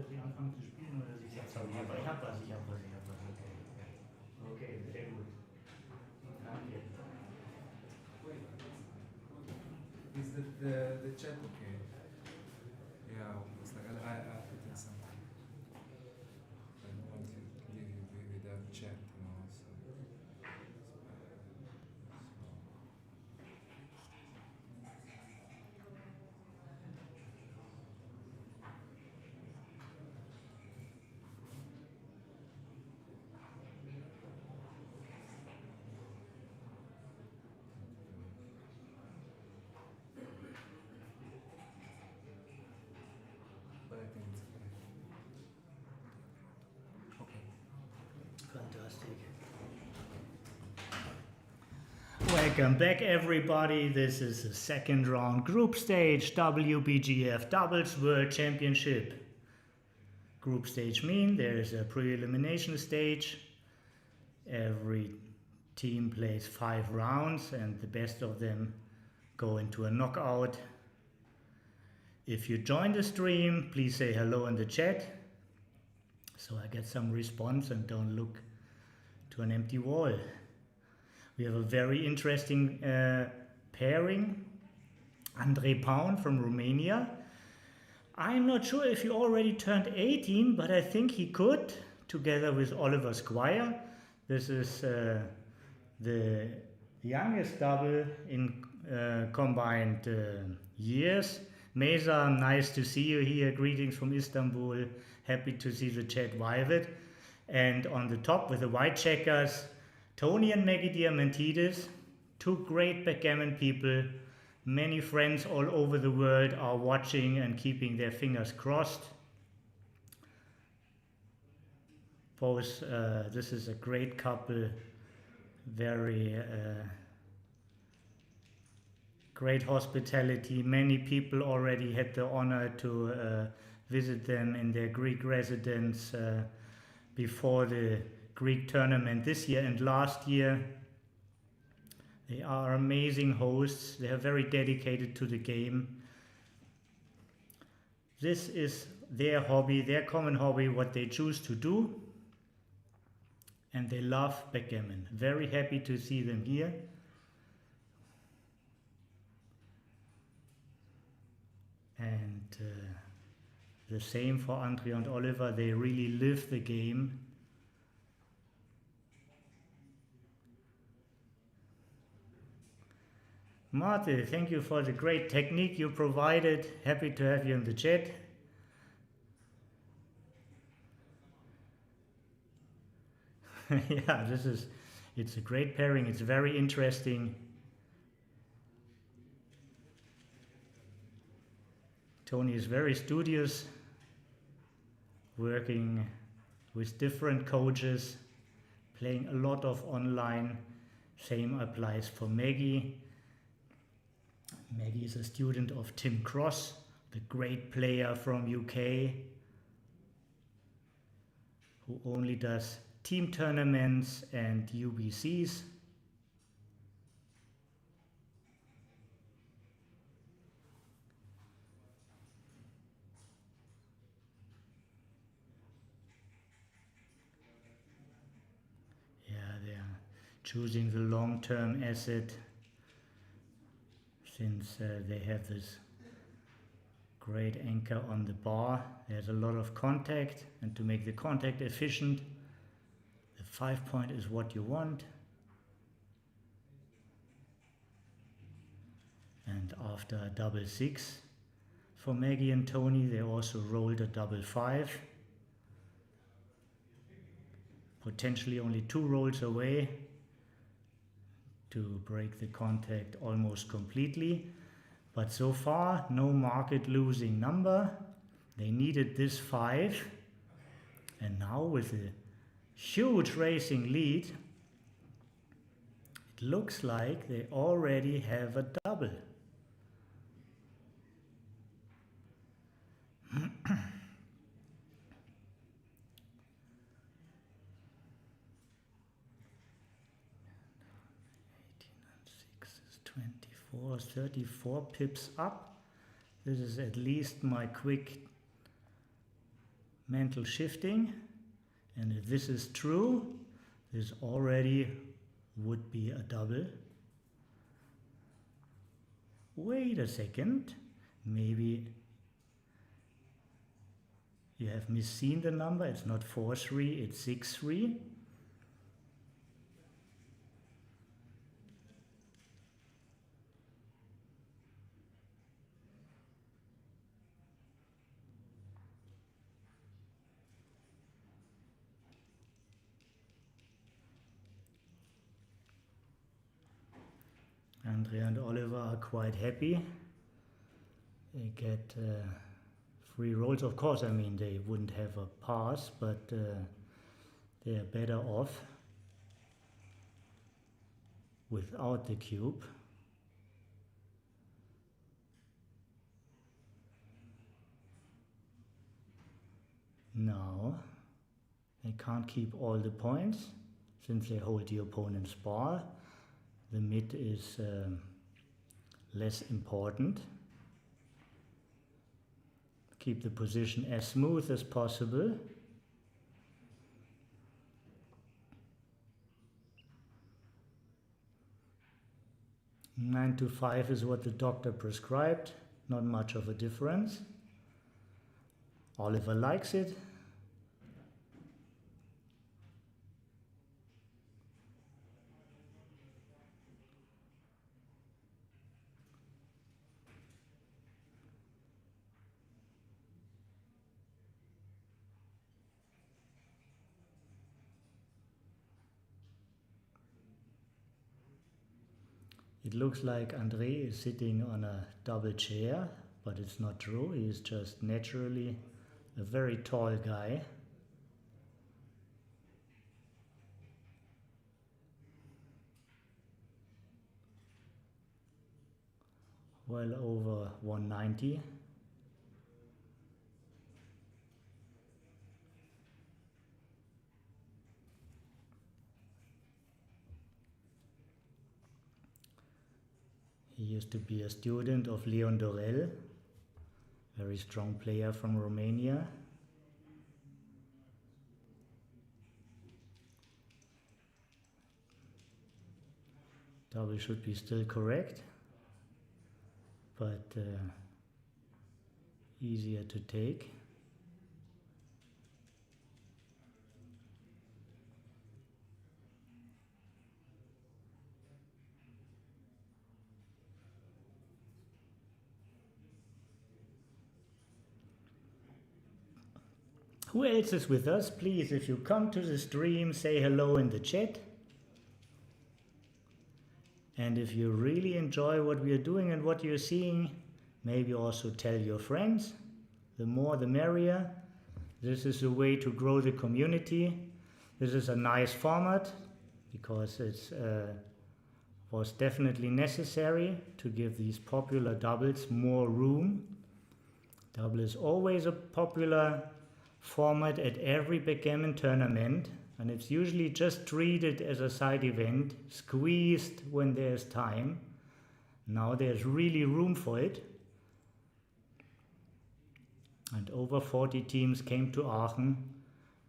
Sie anfangen zu spielen oder sich jetzt haben? Aber ich hab was. Okay, sehr gut. Danke. Is that the chat okay? Yeah, it's like I put in something. I don't want to leave you without chat, you know. So. But I think it's okay. Fantastic. Welcome back, everybody. This is the second round group stage WBGF Doubles World Championship. Group stage means there is a pre-elimination stage. Every team plays 5 rounds and the best of them go into a knockout. If you join the stream, please say hello in the chat so I get some response and don't look to an empty wall. We have a very interesting pairing. Paun from Romania. I'm not sure if he already turned 18, but I think he could, together with Squire. This is the youngest double in combined years. Mesa, nice to see you here. Greetings from Istanbul. Happy to see the chat vivid. And on the top with the white checkers, Tony and Maggie Diamantidis, two great backgammon people. Many friends all over the world are watching and keeping their fingers crossed. Both, this is a great couple, very great hospitality. Many people already had the honor to visit them in their Greek residence before the Greek tournament this year and last year. They are amazing hosts. They are very dedicated to the game. This is their hobby, their common hobby, what they choose to do. And they love backgammon. Very happy to see them here. And the same for Andrea and Oliver. They really live the game. Marte, thank you for the great technique you provided. Happy to have you in the chat. Yeah, it's a great pairing. It's very interesting. Tony is very studious, working with different coaches, playing a lot of online. Same applies for Maggie. Maggie is a student of Tim Cross, the great player from UK, who only does team tournaments and UBCs. Yeah, they are choosing the long-term asset, since they have this great anchor on the bar. There's a lot of contact, and to make the contact efficient, the 5-point is what you want. And after a double 6 for Maggie and Tony, they also rolled a double 5. Potentially only 2 rolls away to break the contact almost completely. But so far, no market losing number. They needed this 5. And now with a huge racing lead, it looks like they already have a double. Is 24, 34 pips up. This is at least my quick mental shifting, and if this is true, this already would be a double. Wait a second, maybe you have misseen the number, it's not 4-3, it's 6-3. Andrea and Oliver are quite happy. They get 3 rolls. Of course, I mean, they wouldn't have a pass, but they are better off without the cube. Now, they can't keep all the points since they hold the opponent's bar. The mid is less important. Keep the position as smooth as possible. Nine to 5 is what the doctor prescribed, not much of a difference. Oliver likes it. It looks like André is sitting on a double chair, but it's not true. He is just naturally a very tall guy. Well over 190. He used to be a student of Leon Dorel, very strong player from Romania. Double should be still correct, but easier to take. Who else is with us? Please, if you come to the stream, say hello in the chat. And if you really enjoy what we are doing and what you're seeing, maybe also tell your friends. The more the merrier. This is a way to grow the community. This is a nice format because it was definitely necessary to give these popular doubles more room. Double is always a popular format at every backgammon tournament, and it's usually just treated as a side event, squeezed when there's time. Now there's really room for it. And over 40 teams came to Aachen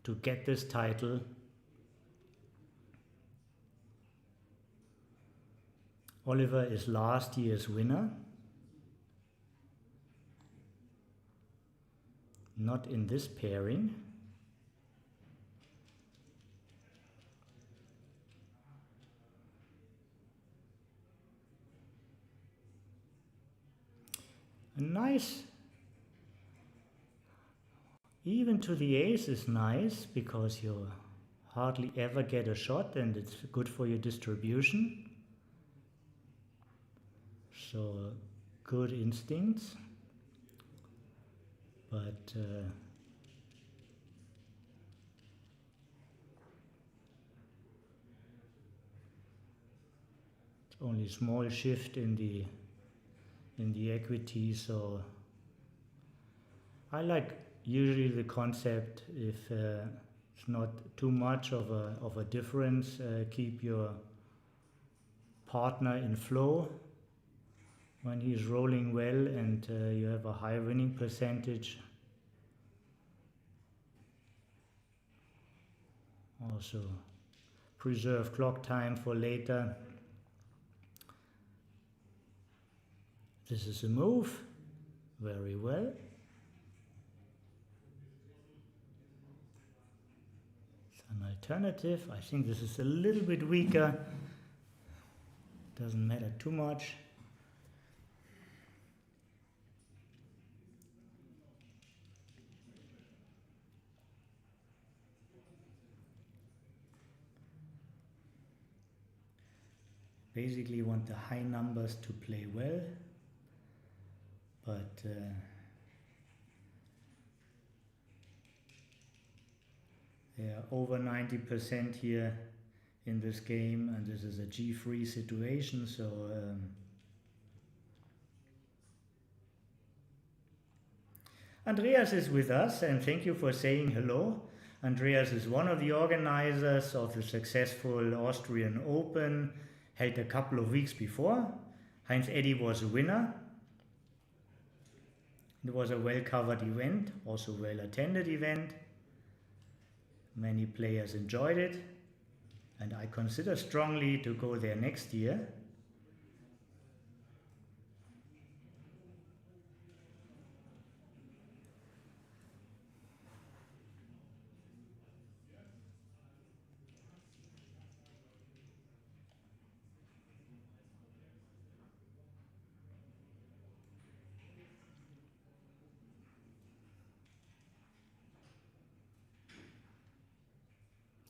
to get this title. Oliver is last year's winner. Not in this pairing. A nice, even to the ace is nice because you hardly ever get a shot and it's good for your distribution. So good instincts. But it's only small shift in the equity, so I like usually the concept if it's not too much of a difference, keep your partner in flow when he's rolling well and you have a high winning percentage. Also preserve clock time for later. This is a move. Very well. It's an alternative. I think this is a little bit weaker. Doesn't matter too much. Basically want the high numbers to play well, but they are over 90% here in this game, and this is a G3 situation, so Andreas is with us, and thank you for saying hello. Andreas is one of the organizers of the successful Austrian Open, held a couple of weeks before. Heinz Eddy was a winner. It was a well-covered event, also well-attended event. Many players enjoyed it, and I consider strongly to go there next year.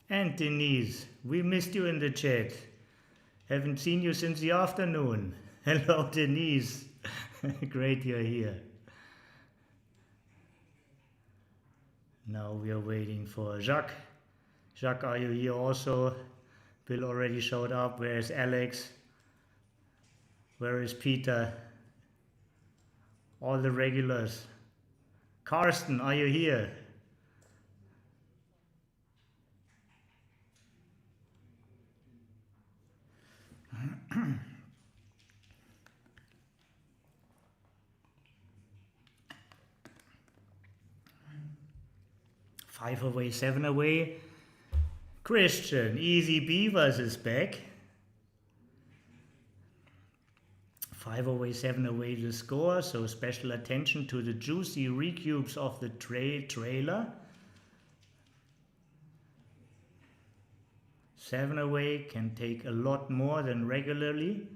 And Denise, we missed you in the chat. Haven't seen you since the afternoon. Hello Denise, great you're here. Now we are waiting for Jacques. Jacques, are you here also? Bill already showed up. Where is Alex? Where is Peter? All the regulars. Karsten, are you here? 5 away, 7 away. Christian, Easy Beavers is back. 5 away, 7 away the score, so special attention to the juicy recubes of the trailer. 7 away can take a lot more than regularly,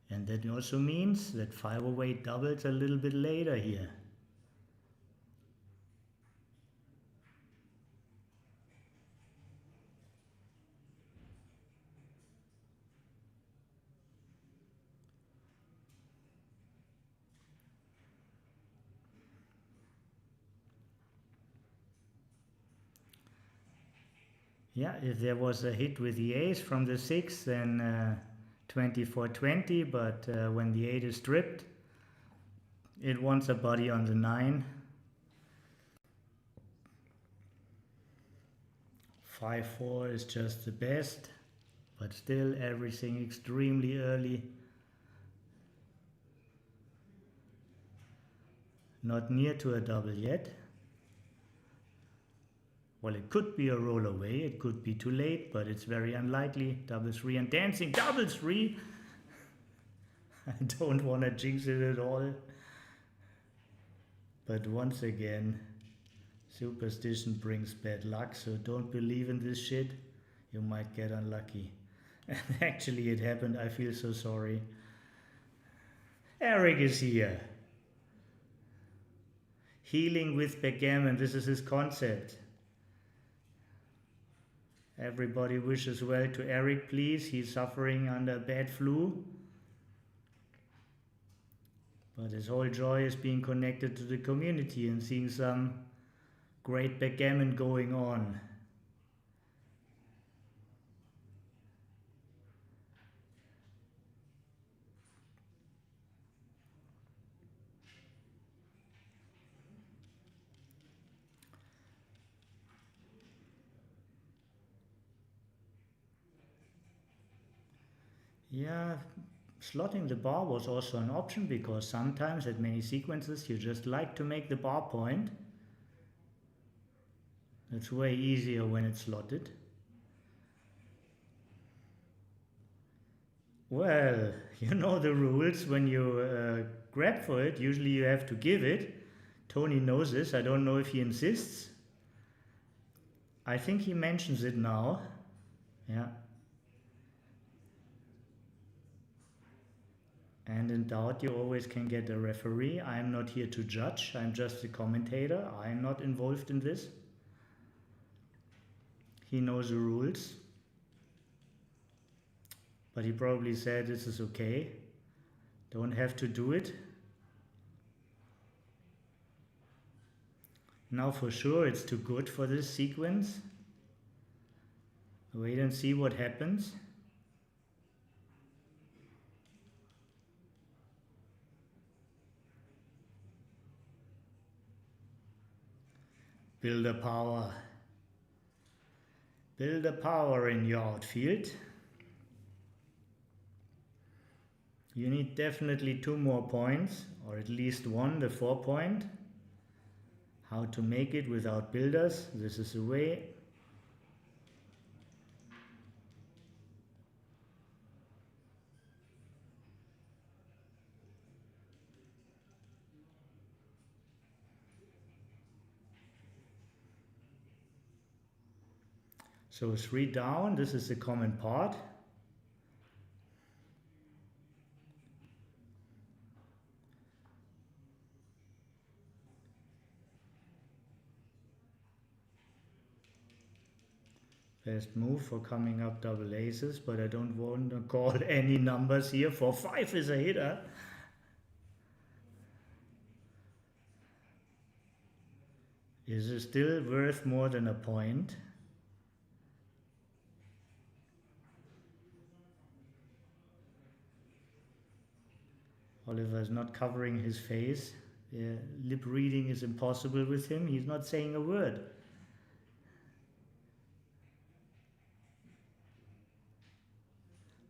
and that also means that 5 away doubles a little bit later here. Yeah, if there was a hit with the ace from the 6, then 24-20, but when the 8 is stripped, it wants a body on the 9. 5-4 is just the best, but still everything extremely early. Not near to a double yet. Well, it could be a roll away, it could be too late, but it's very unlikely. Double 3 and dancing, double 3! I don't want to jinx it at all. But once again, superstition brings bad luck, so don't believe in this shit. You might get unlucky. And actually it happened, I feel so sorry. Eric is here. Healing with backgammon, this is his concept. Everybody wishes well to Eric, please. He's suffering under bad flu. But his whole joy is being connected to the community and seeing some great backgammon going on. Yeah, slotting the bar was also an option, because sometimes at many sequences you just like to make the bar point. It's way easier when it's slotted. Well, you know the rules. When you grab for it, usually you have to give it. Tony knows this. I don't know if he insists. I think he mentions it now. Yeah. And in doubt, you always can get a referee. I'm not here to judge. I'm just a commentator. I'm not involved in this. He knows the rules. But he probably said this is okay. Don't have to do it. Now for sure it's too good for this sequence. Wait and see what happens. Build a power. Build a power in your outfield. You need definitely 2 more points, or at least one, the 4 point. How to make it without builders. This is the way. So 3 down, this is the common part. Best move for coming up double aces, but I don't want to call any numbers here. For 5 is a hitter. Is it still worth more than a point? Oliver is not covering his face. Lip reading is impossible with him. He's not saying a word.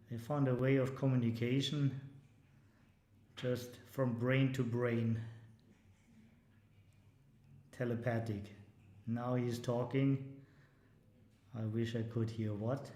They found a way of communication just from brain to brain. Telepathic. Now he's talking. I wish I could hear what.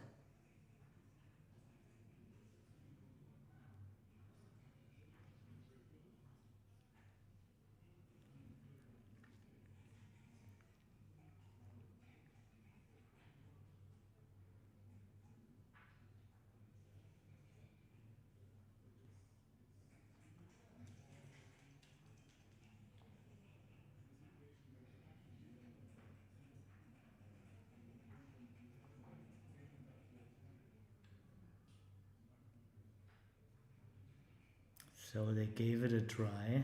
So they gave it a try.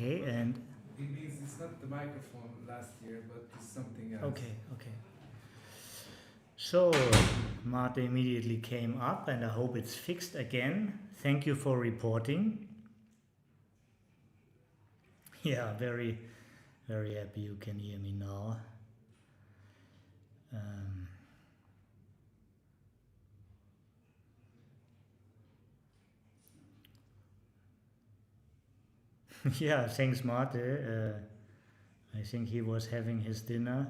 Okay, and It means it's not the microphone last year, but it's something else. okay. So Mate immediately came up, and I hope it's fixed again. Thank you for reporting. Yeah, very, very happy you can hear me now. Yeah, thanks, Mate. I think he was having his dinner,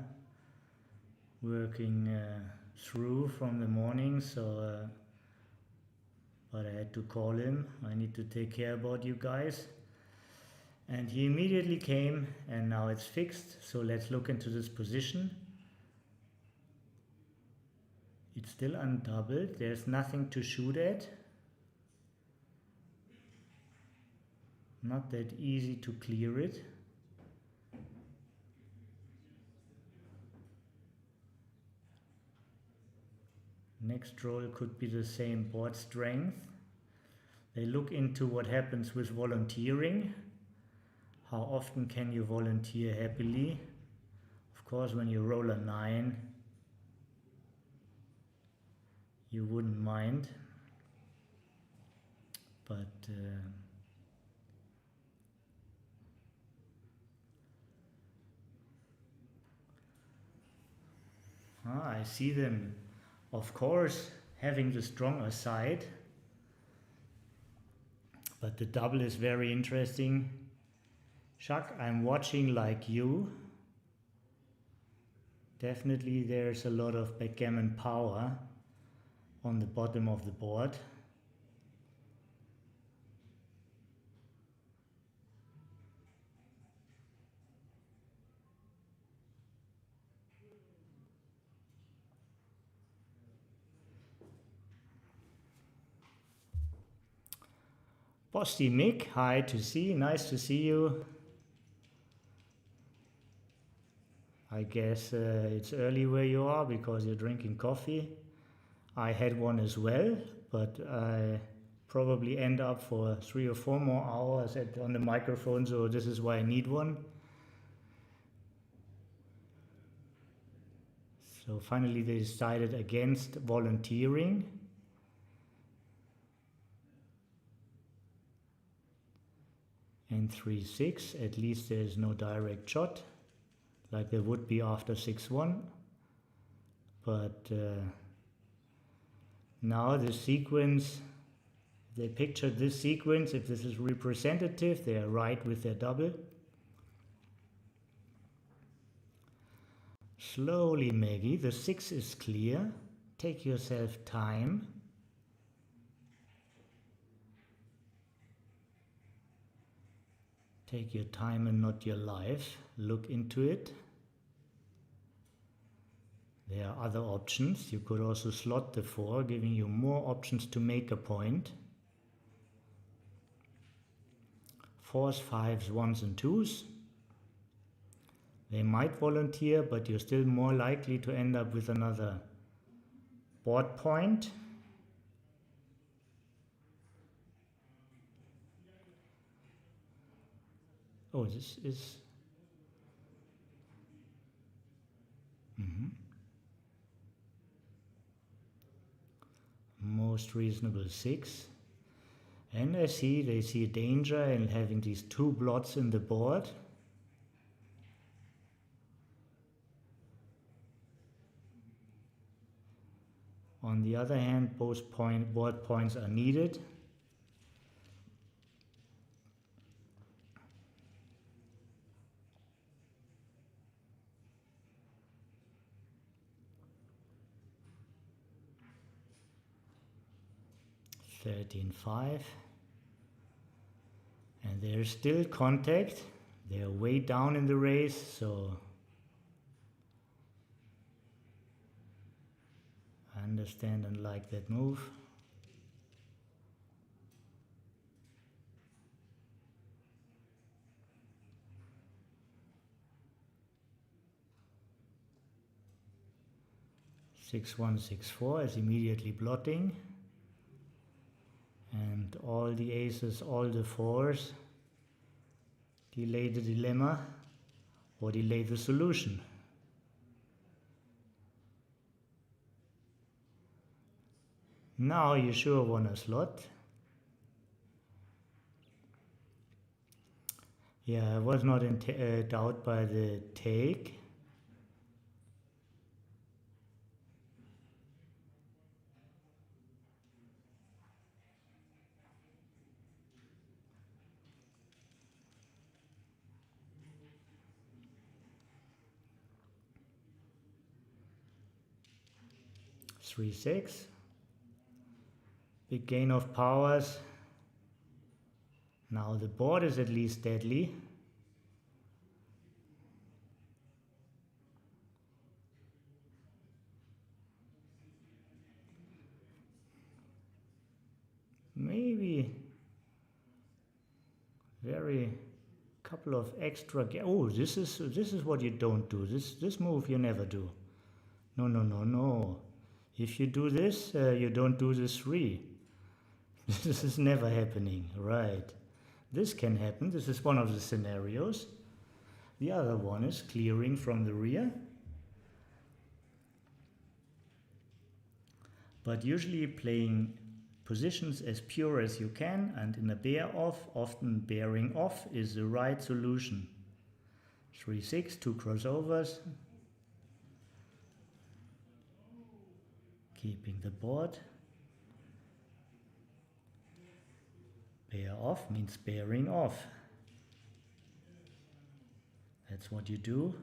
working through from the morning, so but I had to call him. I need to take care about you guys. And he immediately came, and now it's fixed. So let's look into this position. It's still undoubled. There's nothing to shoot at. Not that easy to clear it. Next roll could be the same board strength. They look into what happens with volunteering. How often can you volunteer happily? Of course, when you roll a 9, you wouldn't mind. But I see them, of course, having the stronger side. But the double is very interesting. Chuck, I'm watching like you. Definitely there's a lot of backgammon power on the bottom of the board. Bossy Mick, hi to see, nice to see you. I guess it's early where you are because you're drinking coffee. I had one as well, but I probably end up for 3 or 4 more hours on the microphone, so this is why I need one. So finally they decided against volunteering. And 3-6, at least there is no direct shot, like there would be after 6-1. But now the sequence, they pictured this sequence, if this is representative, they are right with their double. Slowly, Maggie, the 6 is clear. Take yourself time. Take your time and not your life. Look into it. There are other options. You could also slot the 4, giving you more options to make a point. 4s, 5s, 1s and 2s. They might volunteer, but you're still more likely to end up with another board point. Oh, this is... most reasonable 6. And I see they see danger in having these 2 blots in the board. On the other hand, both board points are needed. (13-5), and there's still contact. They're way down in the race, so I understand and like that move. (6-1, 6-4) is immediately blotting. And all the aces, all the 4s delay the dilemma or delay the solution. Now you sure won a slot. Yeah, I was not in doubt by the take. Three, six. Big gain of powers. Now the board is at least deadly. Maybe very couple of extra. Oh, this is what you don't do. This move you never do. No, no, no, no. If you do this, you don't do this 3. This is never happening, right? This can happen. This is one of the scenarios. The other one is clearing from the rear. But usually playing positions as pure as you can, and in a bear off, often bearing off is the right solution. 3-6, 2 crossovers. Keeping the board. Bear off means bearing off. That's what you do.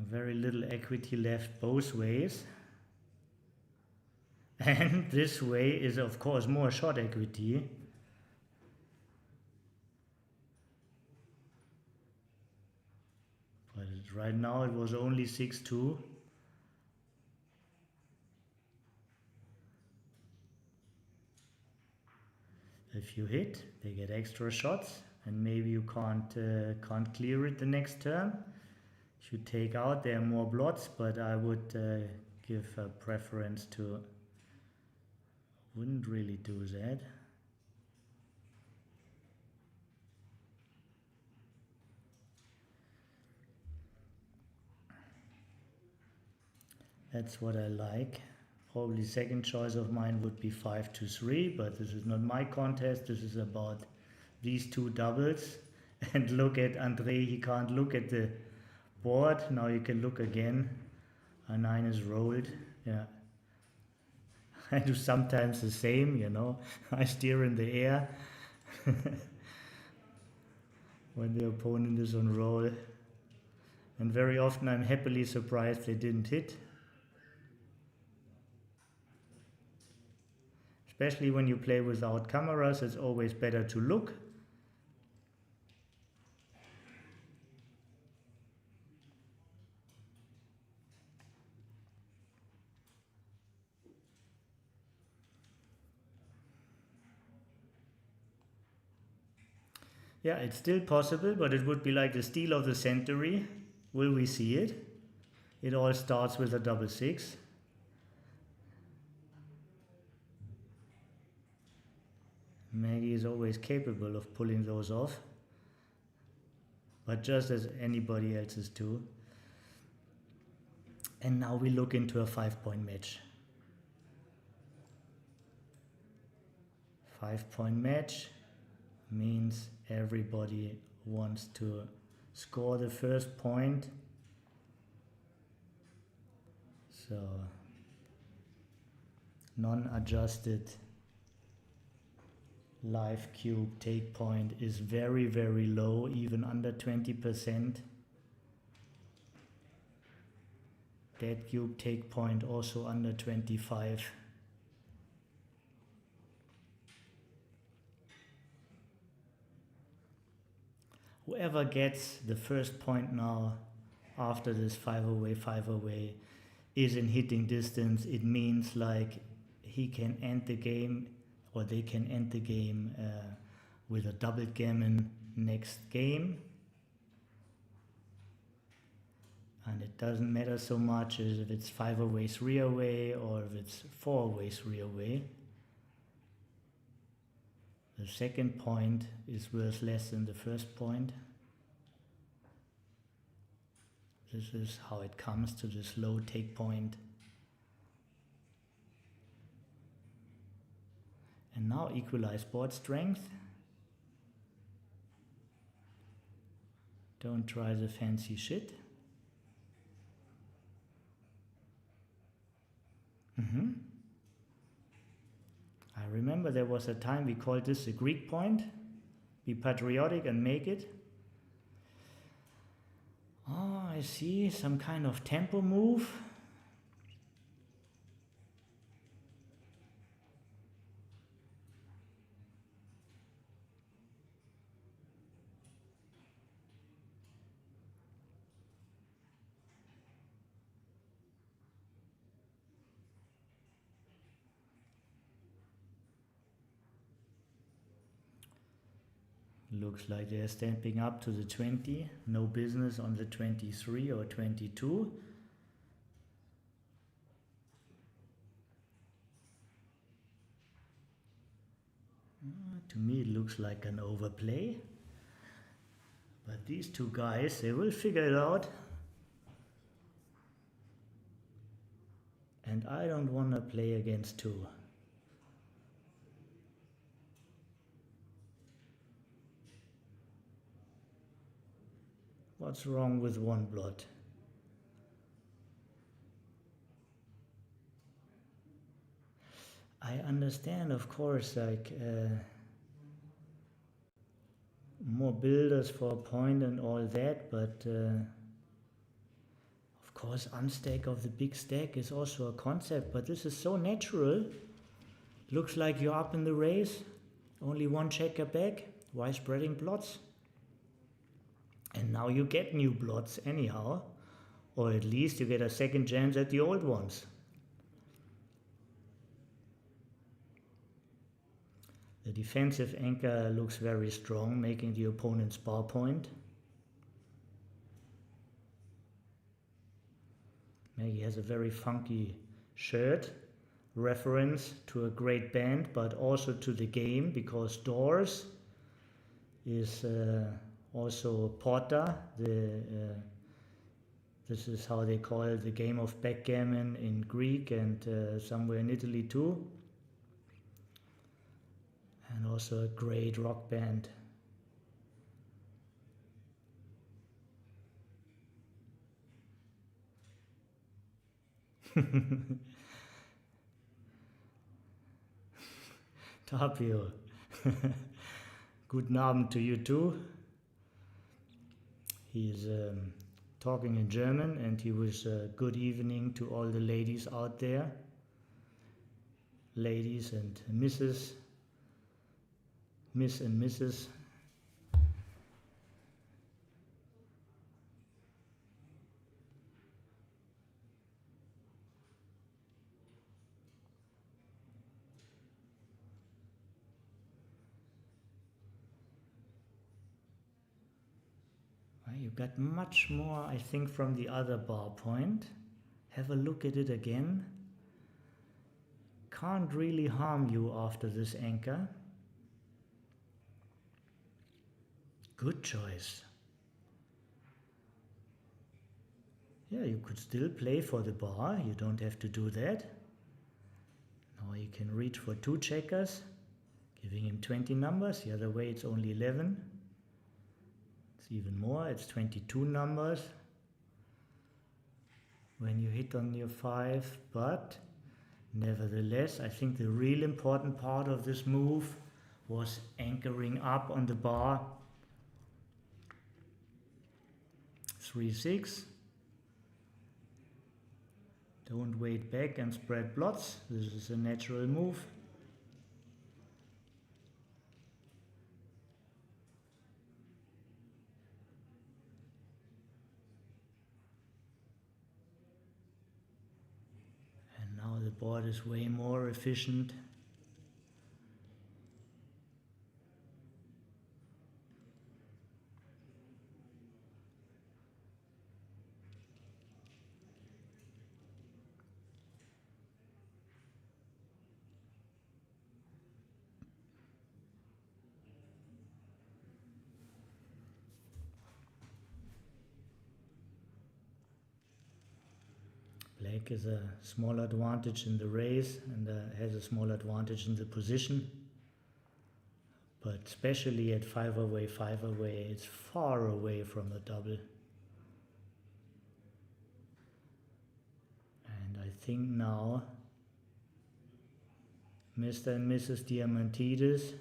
Very little equity left both ways. And this way is of course more short equity. But right now it was only 6-2. If you hit, they get extra shots, and maybe you can't clear it the next turn. If you take out, there are more blots, but I would give a preference to. Wouldn't really do that. That's what I like. Probably second choice of mine would be 5-3, but this is not my contest. This is about these two doubles. And look at Andre, he can't look at the board. Now you can look again. A 9 is rolled. Yeah. I do sometimes the same, you know. I steer in the air when the opponent is on roll. And very often I'm happily surprised they didn't hit. Especially when you play without cameras, it's always better to look. Yeah, it's still possible, but it would be like the steal of the century. Will we see it? It all starts with a double 6. Maggie is always capable of pulling those off, but just as anybody else is too. And now we look into a 5-point match. 5-point match means everybody wants to score the first point. So non-adjusted live cube take point is very, very low, even under 20%. Dead cube take point also under 25. Whoever gets the first point now after this 5 away is in hitting distance. It means like he can end the game, or they can end the game with a double gammon next game. And it doesn't matter so much if it's 5 away, 3 away, or if it's 4 away, 3 away. The second point is worth less than the first point. This is how it comes to this low take point. And now equalize board strength. Don't try the fancy shit. I remember there was a time we called this the Greek point. Be patriotic and make it. Oh, I see, some kind of tempo move. Looks like they're stamping up to the 20. No business on the 23 or 22. To me it looks like an overplay. But these two guys, they will figure it out. And I don't want to play against two. What's wrong with one blot? I understand, of course, like more builders for a point and all that, but of course unstack of the big stack is also a concept, but this is so natural. Looks like you're up in the race, only one checker back. Why spreading plots? And now you get new blots anyhow, or at least you get a second chance at the old ones. The defensive anchor looks very strong, making the opponent's bar point. He has a very funky shirt, reference to a great band, but also to the game, because Doors is also Porta. This is how they call it, the game of backgammon in Greek and somewhere in Italy too. And also a great rock band. Tapio. Guten Abend to you too. He's talking in German, and he was good evening to all the ladies out there. Ladies and Mrs. Miss and Mrs. You got much more, I think, from the other bar point. Have a look at it again. Can't really harm you after this anchor. Good choice. Yeah, you could still play for the bar. You don't have to do that. Now you can reach for 2 checkers, giving him 20 numbers. The other way it's only 11. It's even more. It's 22 numbers when you hit on your 5. But nevertheless, I think the real important part of this move was anchoring up on the bar. 3-6. Don't wait back and spread plots. This is a natural move. And now the board is way more efficient. Black is a small advantage in the race and has a small advantage in the position. But especially at 5 away, it's far away from a double. And I think now Mr. and Mrs. Diamantidis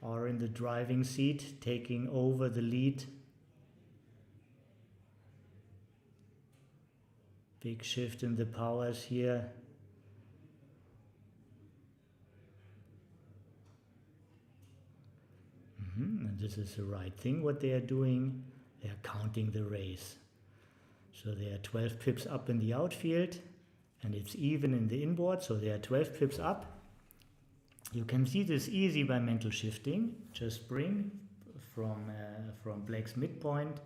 are in the driving seat, taking over the lead. Big shift in the powers here. And this is the right thing what they are doing. They are counting the race. So they are 12 pips up in the outfield and it's even in the inboard, so they are 12 pips up. You can see this easy by mental shifting. Just bring from Black's midpoint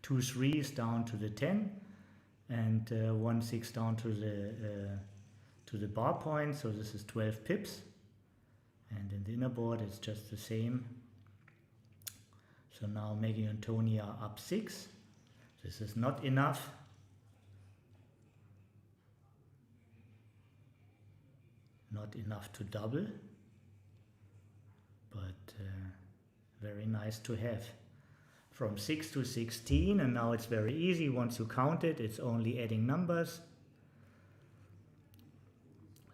2 3s down to the 10 and 1 6 down to the bar point. So this is 12 pips, and in the inner board it's just the same. So now Maggie and Tony are up 6. This is not enough. Not enough to double, but very nice to have. From 6 to 16, and now it's very easy. Once you count it, it's only adding numbers.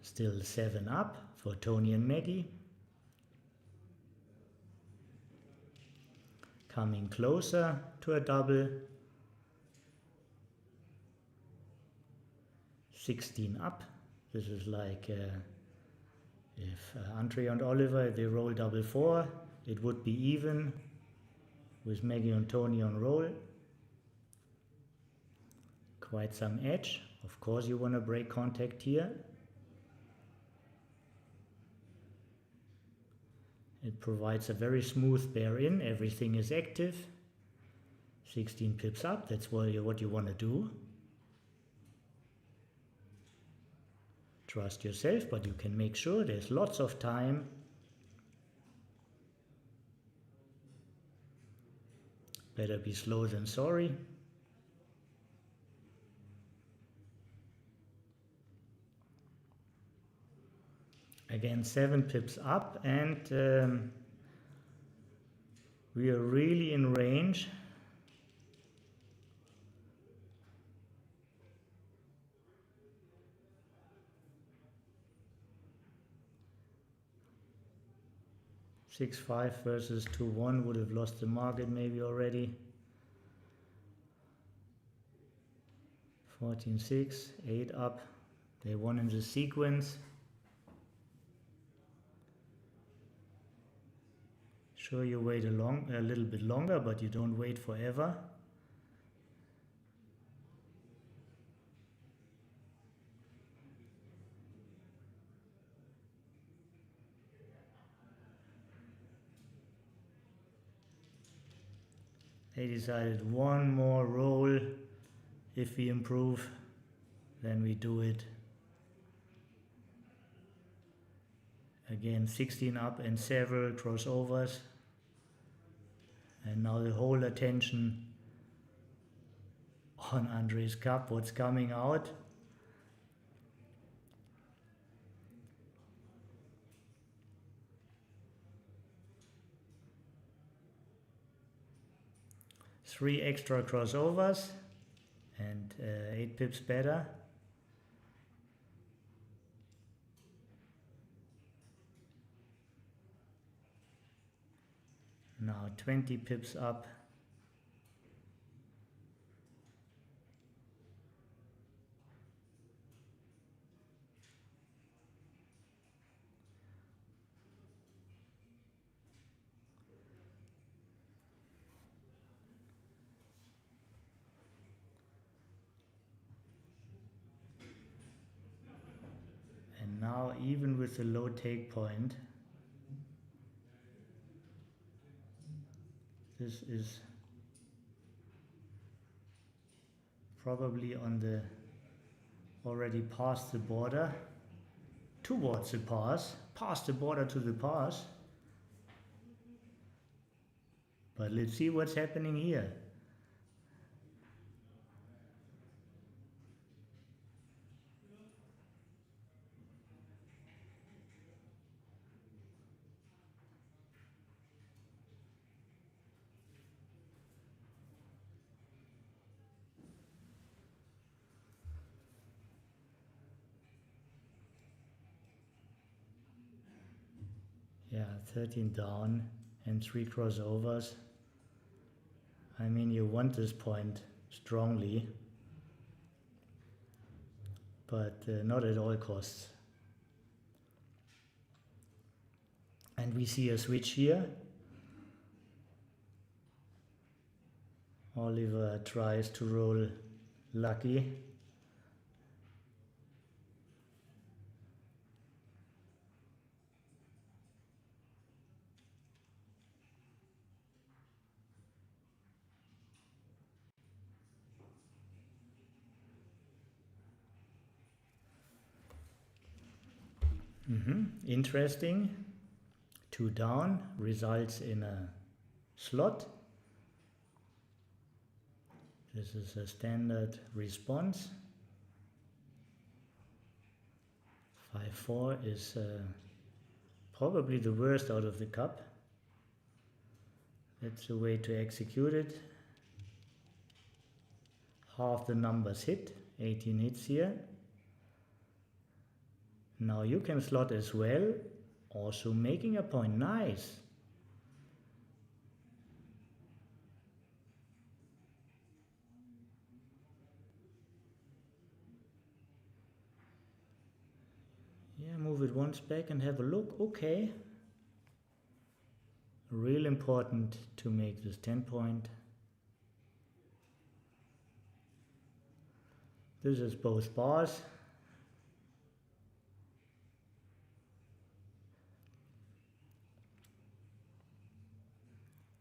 Still 7 up for Tony and Maggie. Coming closer to a double. 16 up. This is like if Andre and Oliver, they roll double 4, it would be even with Maggie and Tony on roll. Quite some edge. Of course you want to break contact here. It provides a very smooth bear in. Everything is active. 16 pips up, that's what you want to do. Trust yourself, but you can make sure there's lots of time. Better be slow than sorry. Again, 7 pips up, and we are really in range. Six 5 versus 2-1 would have lost the market maybe already. 14-6, 8 up. They won in the sequence. Sure, you wait a little bit longer, but you don't wait forever. They decided one more roll. If we improve, then we do it. Again, 16 up and several crossovers. And now the whole attention on Andre's cup, what's coming out. Three extra crossovers and 8 pips better. Now 20 pips up. even with the low take point. This is probably on the already past the border, towards the pass, past the border to the pass. But let's see what's happening here. Yeah, 13 down and 3 crossovers. I mean, you want this point strongly, but not at all costs. And we see a switch here. Oliver tries to roll lucky. Interesting. 2 down results in a slot. This is a standard response. 5-4 is probably the worst out of the cup. That's the way to execute it. Half the numbers hit, 18 hits here. Now you can slot as well, also making a point. Nice. Yeah, move it once back and have a look. Okay. Real important to make this 10 point. This is both bars.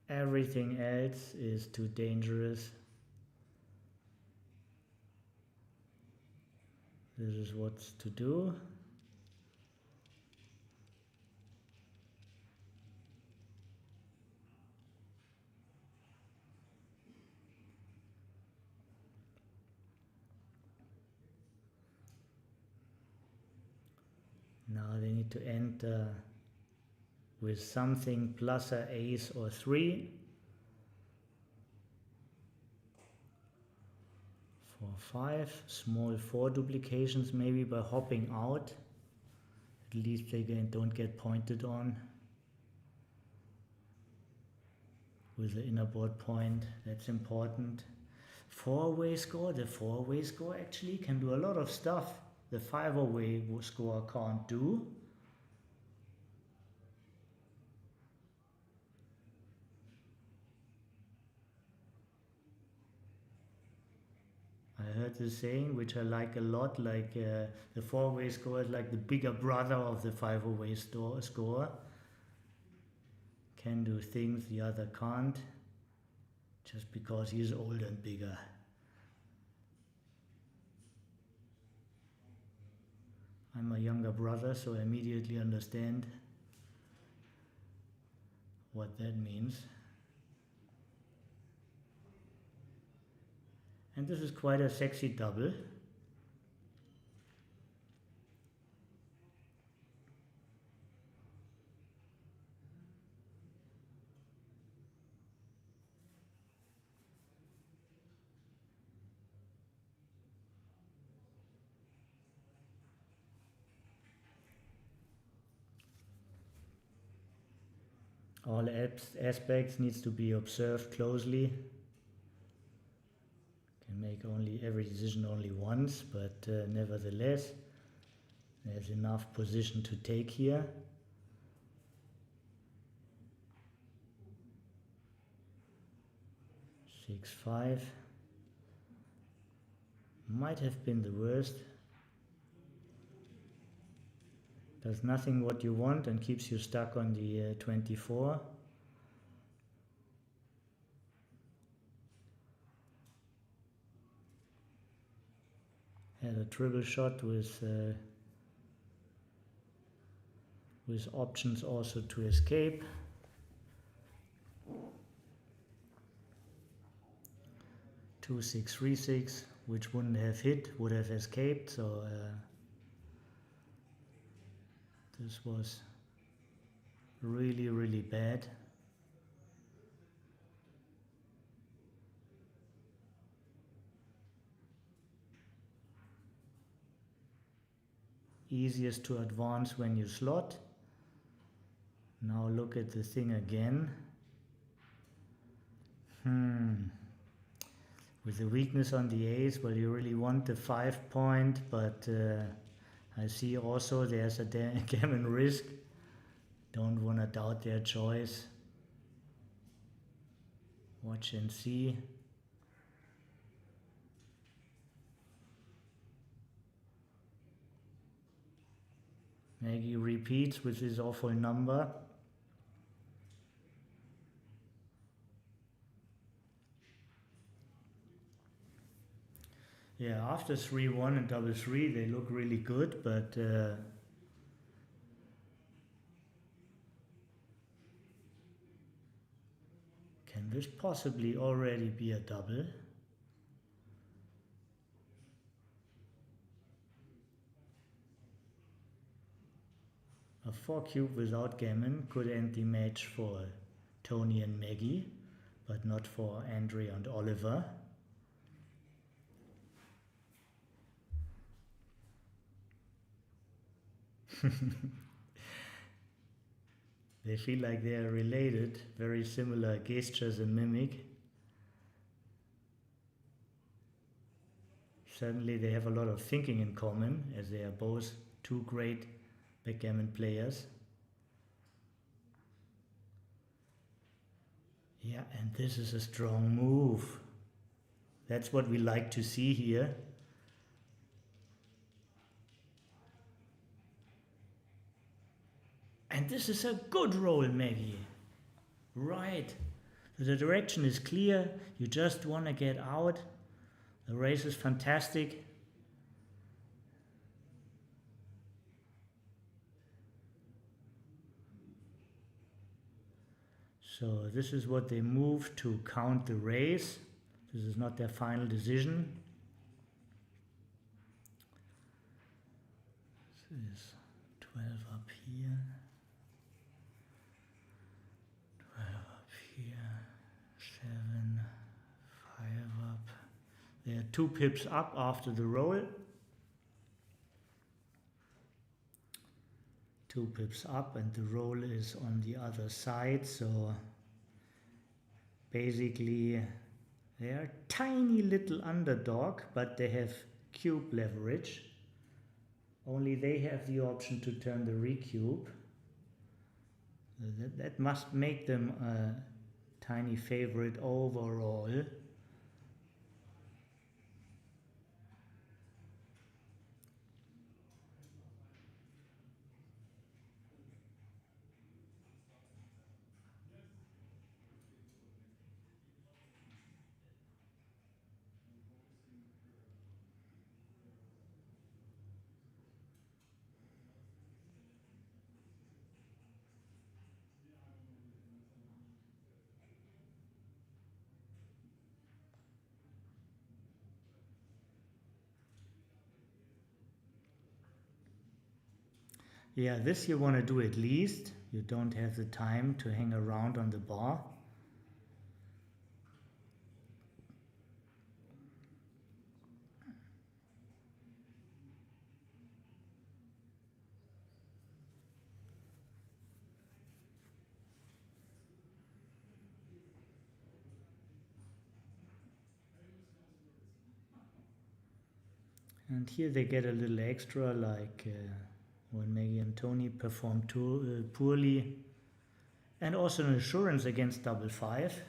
Everything else is too dangerous. This is what's to do. Now they need to enter with something plus a ace or 3. 4-5, small 4 duplications maybe by hopping out. At least they don't get pointed on with the inner board point. That's important. 4-way score. The 4-way score actually can do a lot of stuff the 5-way score can't do. I heard this saying, which I like a lot, like the 4-way score is like the bigger brother of the 5-way score. Can do things the other can't, just because he's older and bigger. I'm a younger brother, so I immediately understand what that means. And this is quite a sexy double. All aspects needs to be observed closely. Can make every decision only once, but nevertheless, there's enough position to take here. Six, 5 might have been the worst. Does nothing what you want and keeps you stuck on the 24. Had a triple shot with options also to escape. Two, 6, 3, 6, which wouldn't have hit, would have escaped. So this was really, really bad. Easiest to advance when you slot. Now look at the thing again. With the weakness on the ace, well, you really want the 5 point, but I see also there's a gammon risk. Don't want to doubt their choice. Watch and see. Maggie repeats with his awful number. Yeah, after 3-1 and double 3, they look really good, but can this possibly already be a double? A 4 cube without gammon could end the match for Tony and Maggie, but not for Andre and Oliver. They feel like they are related, very similar gestures and mimic. Certainly they have a lot of thinking in common, as they are both two great backgammon players. Yeah, and this is a strong move. That's what we like to see here. And this is a good roll, Maggie. Right. The direction is clear. You just want to get out. The race is fantastic. So this is what they move to count the race. This is not their final decision. This is 12 up here. 12 up here. 7, 5 up. They are 2 pips up after the roll. 2 pips up, and the roll is on the other side, so basically they are tiny little underdog, but they have cube leverage. Only they have the option to turn the recube. That must make them a tiny favorite overall. Yeah, this you want to do at least. You don't have the time to hang around on the bar. And here they get a little extra, like when Maggie and Tony performed poorly. And also an insurance against double 5.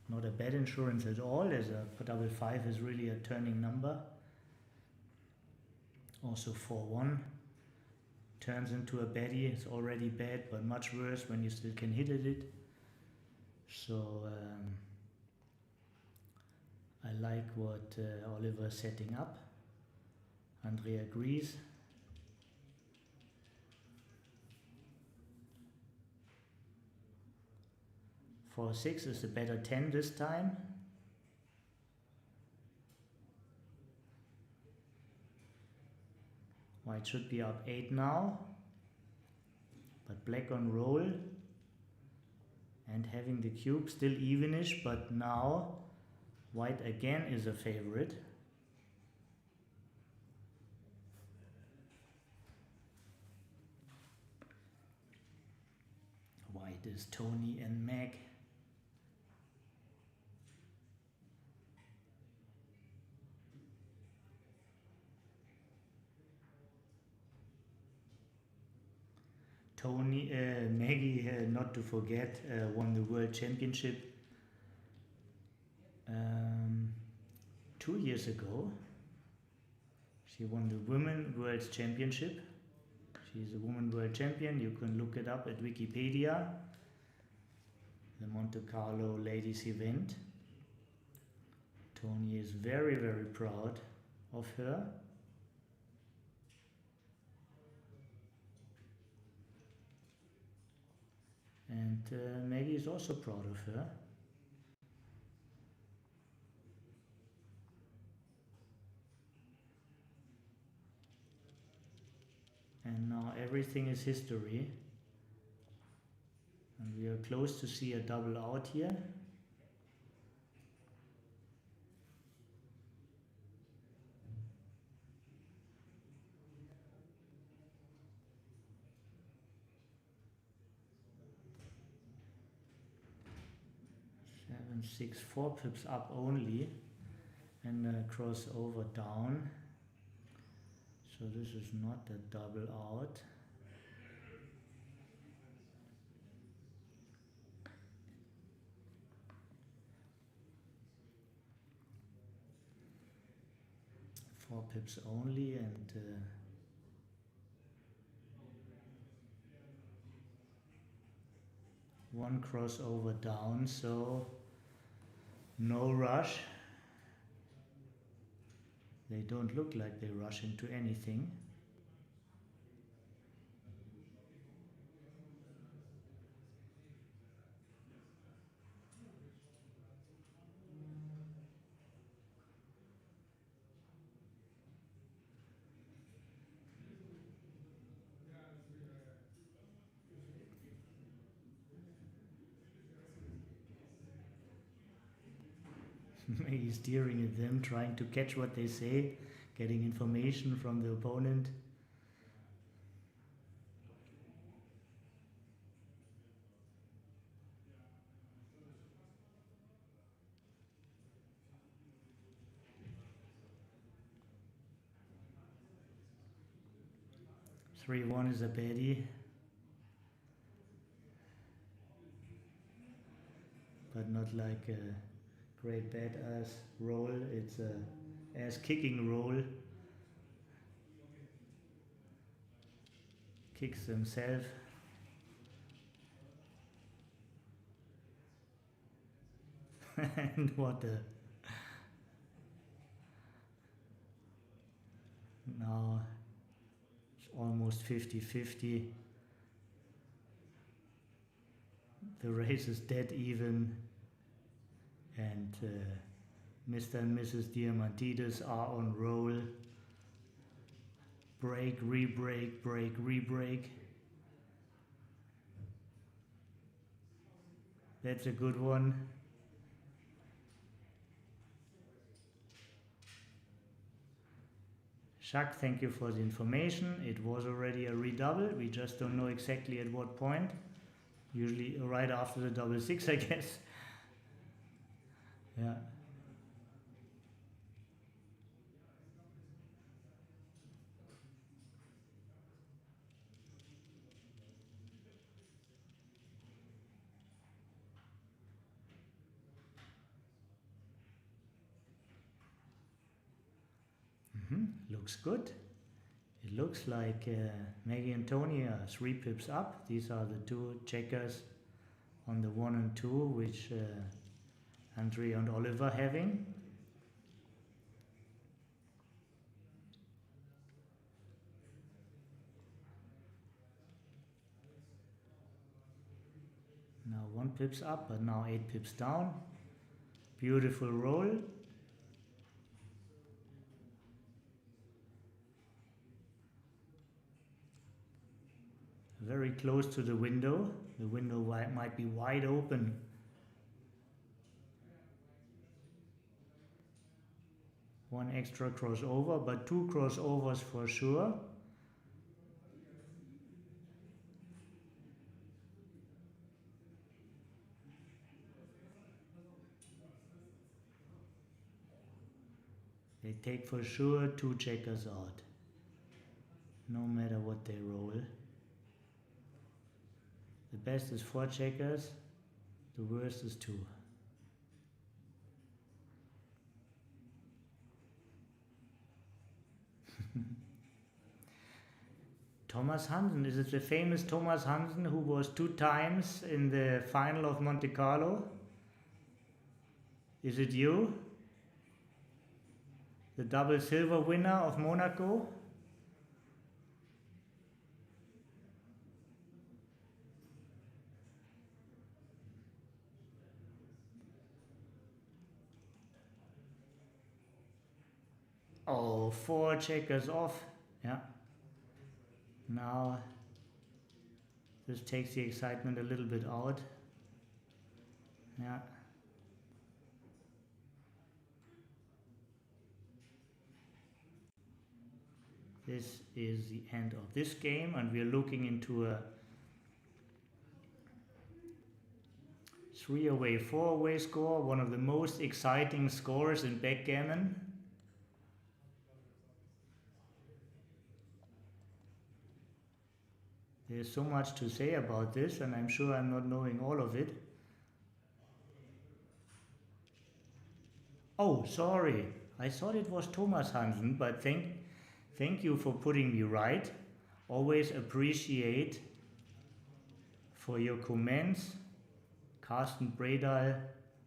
Not a bad insurance at all, as a double 5 is really a turning number. Also 4-1. turns into a baddie. It's already bad, but much worse when you still can hit at it. So I like what Oliver's setting up. Andrea agrees. Four 6 is a better 10 this time. White should be up 8 now, but black on roll and having the cube still evenish, but now white again is a favorite. White is Tony and Meg. Maggie, not to forget, won the World Championship 2 years ago. She won the Women World Championship. She's a Women World Champion. You can look it up at Wikipedia. The Monte Carlo Ladies event. Tony is very, very proud of her. And Maggie is also proud of her. And now everything is history. And we are close to see a double out here. Seven, 6, 4 pips up only, and crossover down. So this is not a double out. Four pips only, and one crossover down, so no rush. They don't look like they rush into anything. He's steering at them, trying to catch what they say, getting information from the opponent. Three one is a baddie, but not like a great badass roll. It's a ass kicking roll. Kicks himself. And what a... Now it's almost 50-50. The race is dead even. And Mr. and Mrs. Diamantidis are on roll. Break, re-break, break, re-break. That's a good one. Jacques, thank you for the information. It was already a redouble. We just don't know exactly at what point. Usually right after the double 6, I guess. Yeah. Looks good. It looks like Maggie and Tony are 3 pips up. These are the 2 checkers on the 1 and 2, which Andre and Oliver having. Now 1 pips up, but now 8 pips down. Beautiful roll. Very close to the window. The window might be wide open. One extra crossover, but 2 crossovers for sure. They take for sure 2 checkers out, no matter what they roll. The best is 4 checkers, the worst is 2. Thomas Hansen, is it the famous Thomas Hansen who was 2 times in the final of Monte Carlo? Is it you? The double silver winner of Monaco? Oh, 4 checkers off. Yeah. Now this takes the excitement a little bit out. Yeah. This is the end of this game, and we're looking into a 3-away, 4-away score, one of the most exciting scores in backgammon. There's so much to say about this, and I'm sure I'm not knowing all of it. Oh, sorry. I thought it was Thomas Hansen, but thank you for putting me right. Always appreciate for your comments. Carsten Bredal,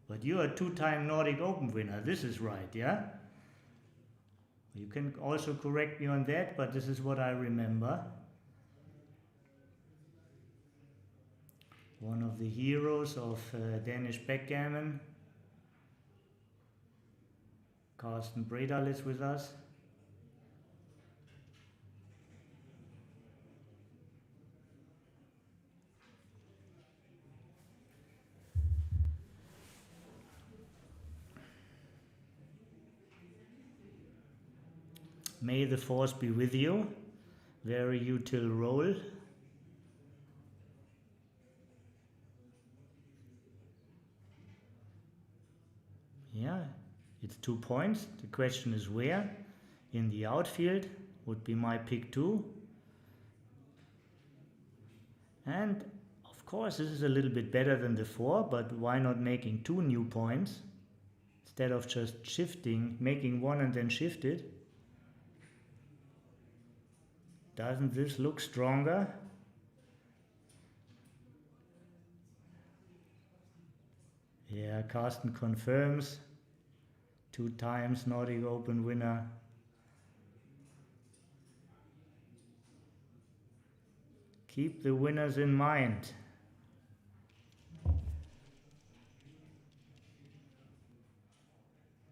but you're a 2-time Nordic Open winner. This is right, yeah? You can also correct me on that, but this is what I remember. One of the heroes of Danish backgammon. Carsten Bredal is with us. May the force be with you. Very util roll. Yeah, it's 2 points. The question is where. In the outfield would be my pick too. And of course this is a little bit better than the 4, but why not making 2 new points instead of just shifting, making 1 and then shift it? Doesn't this look stronger? Yeah, Carsten confirms. 2 times Nordic Open winner. Keep the winners in mind.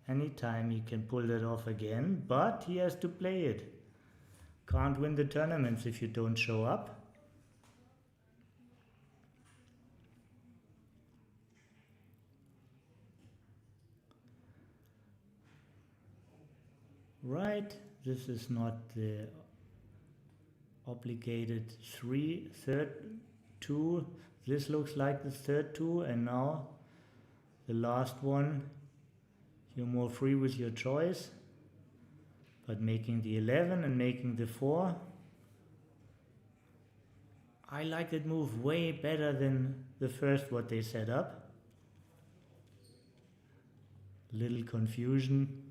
Anytime he can pull that off again, but he has to play it. Can't win the tournaments if you don't show up. Right, this is not the obligated 3rd 2. This looks like the 3rd 2, and now the last one. You're more free with your choice, but making the 11 and making the 4. I like that move way better than the first what they set up. Little confusion.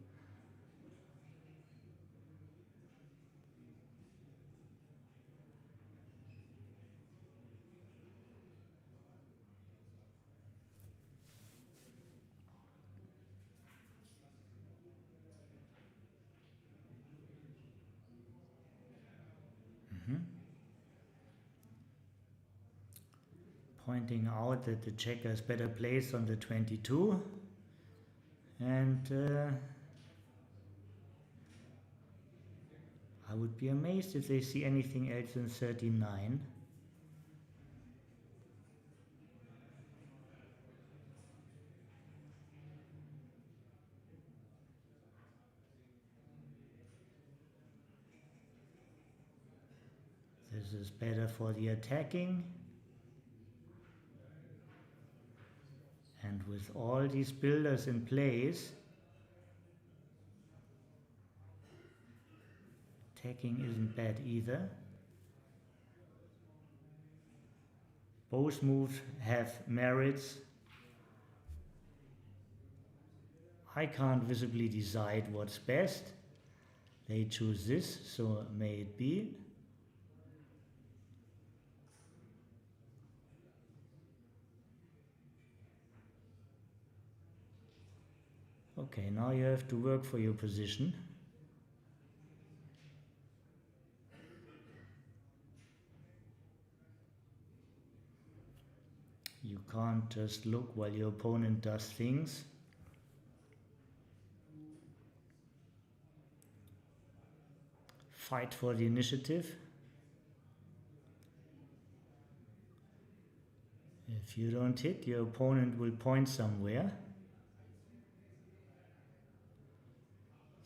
Pointing out that the checker is better placed on the 22, and I would be amazed if they see anything else than 39. This is better for the attacking. And with all these builders in place, attacking isn't bad either. Both moves have merits. I can't visibly decide what's best. They choose this, so may it be. Okay, now you have to work for your position. You can't just look while your opponent does things. Fight for the initiative. If you don't hit, your opponent will point somewhere.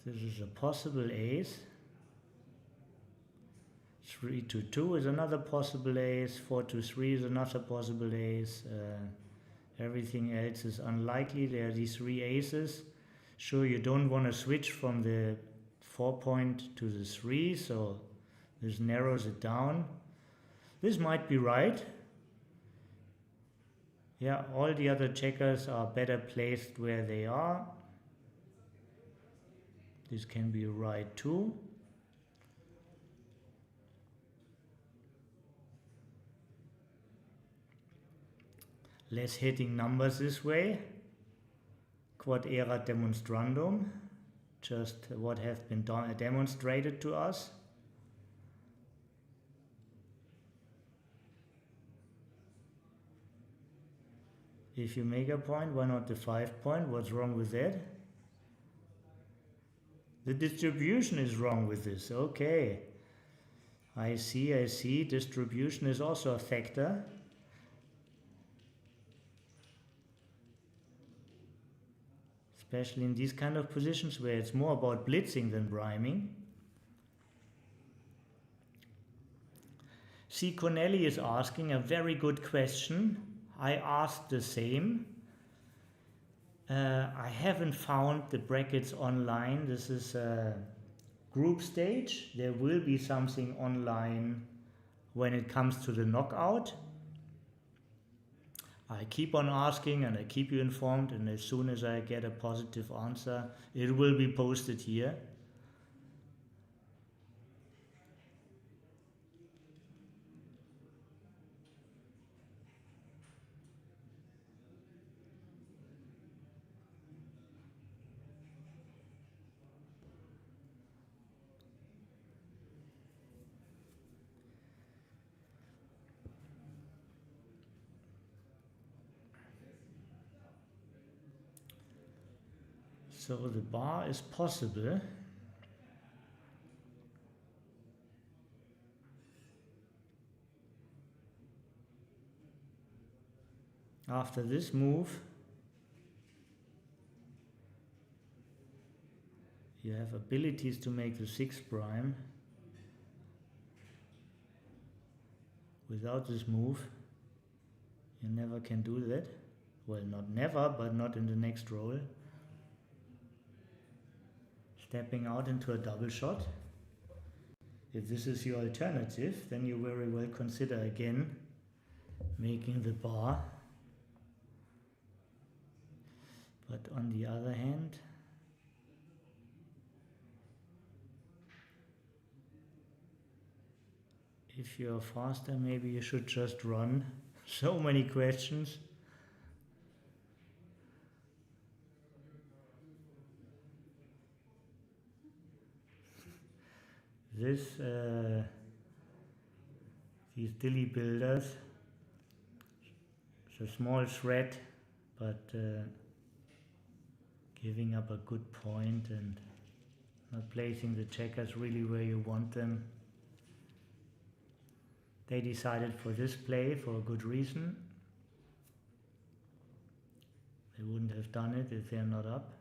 This is a possible ace. 3 to 2 is another possible ace. 4 to 3 is another possible ace. Everything else is unlikely. There are these 3 aces. Sure, you don't want to switch from the 4 point to the 3, so this narrows it down. This might be right. Yeah, all the other checkers are better placed where they are. This can be right too. Less hitting numbers this way. Quod erat demonstrandum. Just what have been demonstrated to us. If you make a point, why not the 5 point? What's wrong with that? The distribution is wrong with this. Okay. I see. Distribution is also a factor. Especially in these kind of positions where it's more about blitzing than priming. C. Connelly is asking a very good question. I asked the same. I haven't found the brackets online. This is a group stage. There will be something online when it comes to the knockout. I keep on asking and I keep you informed, and as soon as I get a positive answer, it will be posted here. So the bar is possible. After this move, you have abilities to make the 6 prime. Without this move, you never can do that. Well, not never, but not in the next roll. Stepping out into a double shot. If this is your alternative, then you very well consider again making the bar. But on the other hand, if you're faster, maybe you should just run. So many questions. This these dilly builders. It's a small threat, but giving up a good point and not placing the checkers really where you want them. They decided for this play for a good reason. They wouldn't have done it if they're not up.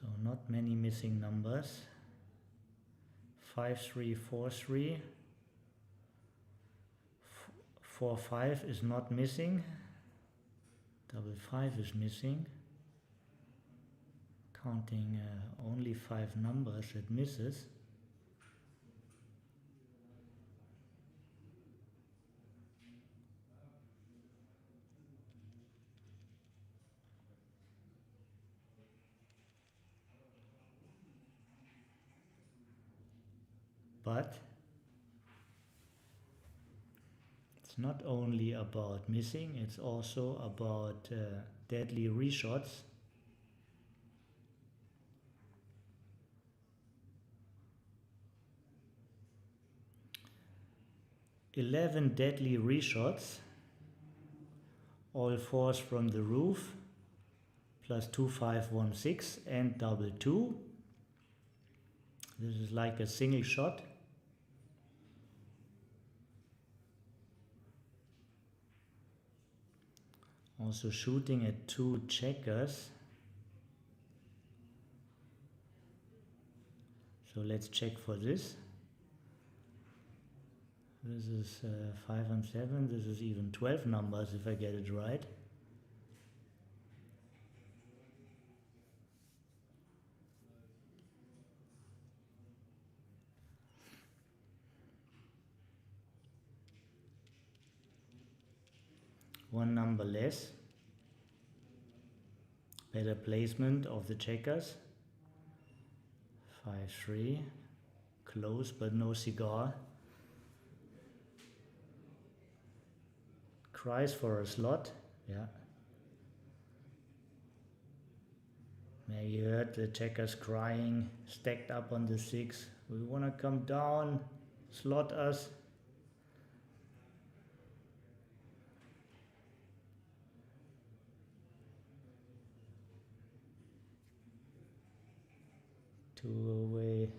So not many missing numbers. 5-3, 4-3. 4-5 is not missing. Double 5 is missing. Counting only 5 numbers, it misses. But it's not only about missing, it's also about deadly reshots. "11 deadly reshots, all fours from the roof, plus 2-5-1-6 and double 2. This is like a single shot. Also shooting at 2 checkers. So let's check for this. This is 5 and 7. This is even 12 numbers if I get it right. One number less. Better placement of the checkers. 5-3. Close but no cigar. Cries for a slot. Yeah. There you heard the checkers crying, stacked up on the 6. We want to come down, slot us. Two away,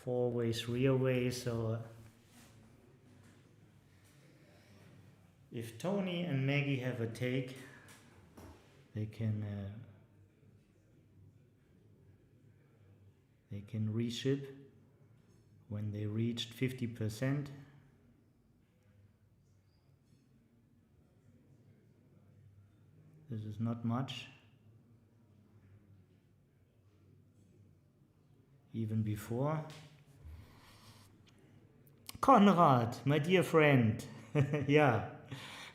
4 away, 3 away. So if Tony and Maggie have a take, they can reship when they reached 50%. This is not much. Even before. Konrad, my dear friend. Yeah,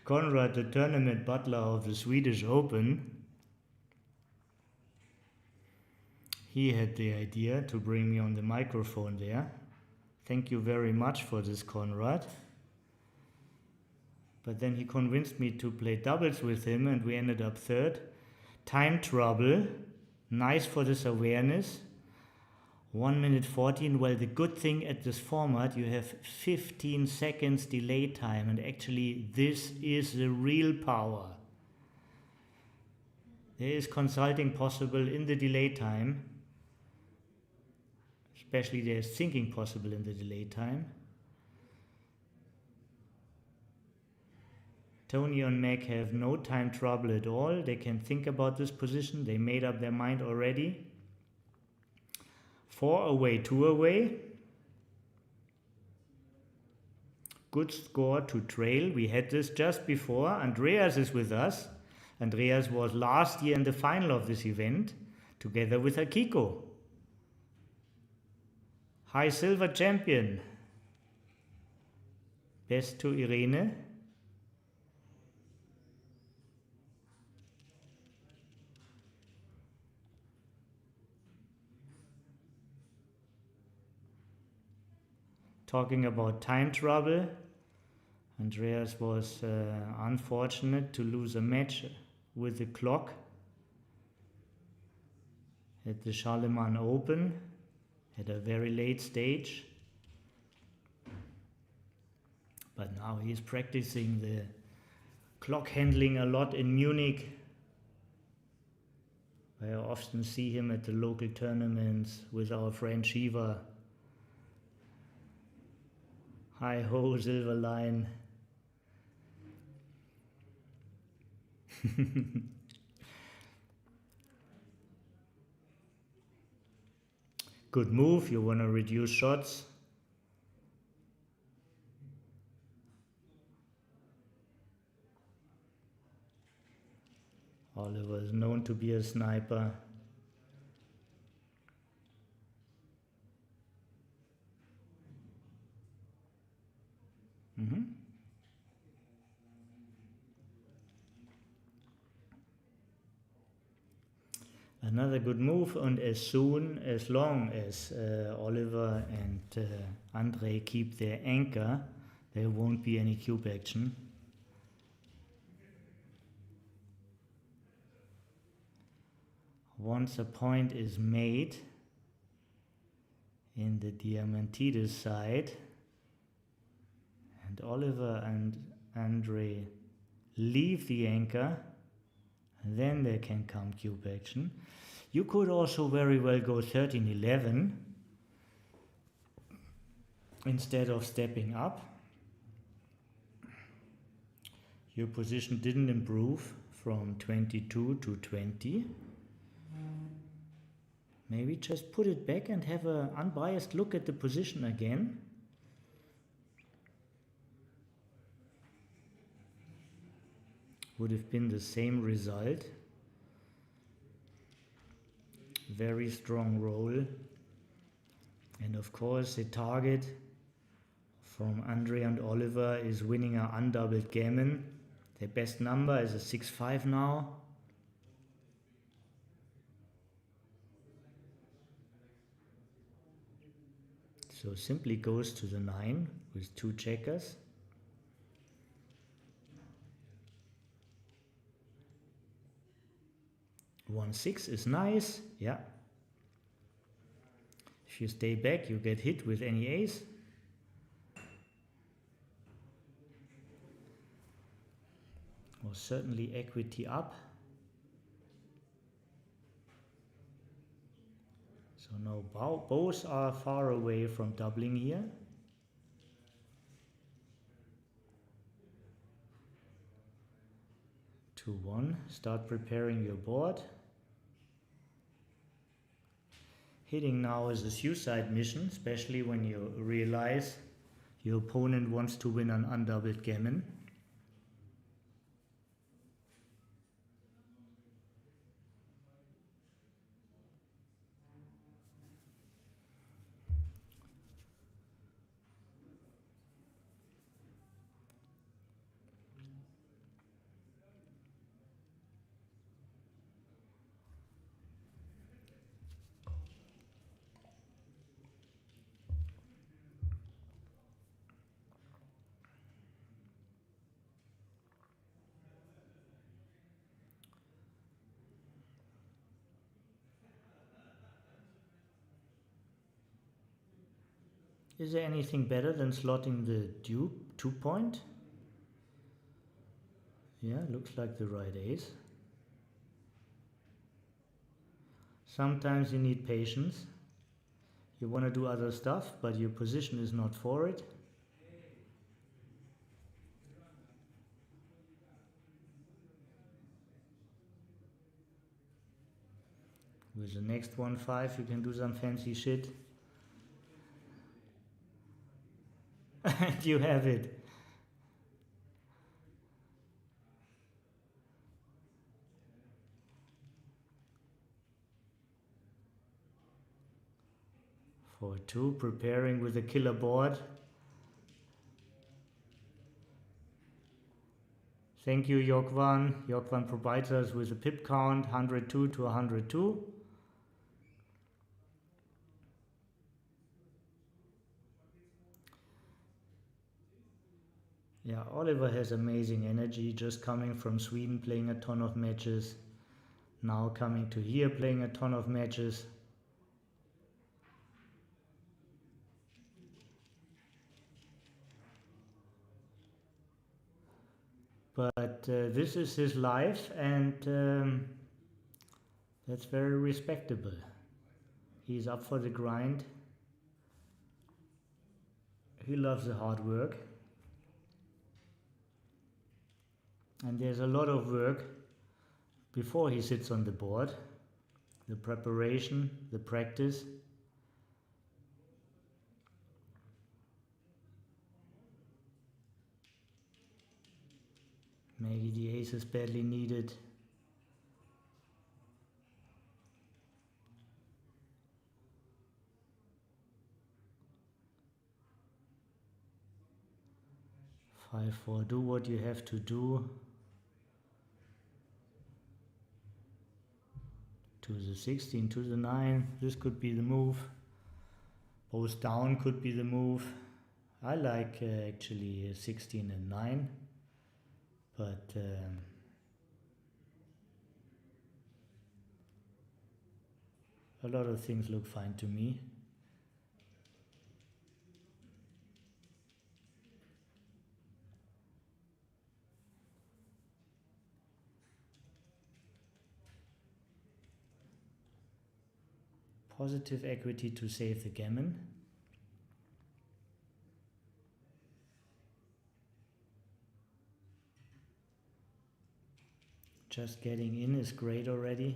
Konrad, the tournament butler of the Swedish Open. He had the idea to bring me on the microphone there. Thank you very much for this, Konrad. But then he convinced me to play doubles with him and we ended up third. Time trouble. Nice for this awareness. 1 minute 14. Well, the good thing at this format, you have 15 seconds delay time, and actually this is the real power. There is consulting possible in the delay time. Especially there is thinking possible in the delay time. Tony and Meg have no time trouble at all. They can think about this position. They made up their mind already. 4 away, 2 away. Good score to trail. We had this just before. Andreas is with us. Andreas was last year in the final of this event, together with Akiko. High silver champion. Best to Irene. Talking about time trouble, Andreas was unfortunate to lose a match with the clock at the Charlemagne Open at a very late stage. But now he's practicing the clock handling a lot in Munich. I often see him at the local tournaments with our friend Shiva. Hi ho, silver line. Good move, you want to reduce shots. Oliver is known to be a sniper. Another good move, and as long as Oliver and Andre keep their anchor, there won't be any cube action. Once a point is made in the Diamantidis side, and Oliver and Andre leave the anchor, then there can come cube action. You could also very well go 13-11 instead of stepping up. Your position didn't improve from 22 to 20. Maybe just put it back and have an unbiased look at the position again. Would have been the same result. Very strong roll. And of course the target from Andre and Oliver is winning an undoubled gammon. Their best number is a 6-5 now. So simply goes to the 9 with 2 checkers. 1-6 is nice, yeah. If you stay back, you get hit with any ace. Or certainly equity up. So now both are far away from doubling here. To 1, start preparing your board. Hitting now is a suicide mission, especially when you realize your opponent wants to win an undoubled gammon. Is there anything better than slotting the dupe 2-point? Yeah, looks like the right ace. Sometimes you need patience. You want to do other stuff, but your position is not for it. With the next 1-5 you can do some fancy shit. And you have it. For 2, preparing with a killer board. Thank you, Jokvan. Jokvan provides us with a pip count, 102 to 102. Yeah, Oliver has amazing energy, just coming from Sweden playing a ton of matches, now coming to here playing a ton of matches. But this is his life, and that's very respectable. He's up for the grind. He loves the hard work. And there's a lot of work before he sits on the board. The preparation, the practice. Maybe the ace is badly needed. Five, four, do what you have to do. To the 16, to the 9, this could be the move. Both down could be the move. I like actually 16 and 9, but a lot of things look fine to me. Positive equity to save the gammon. Just getting in is great already.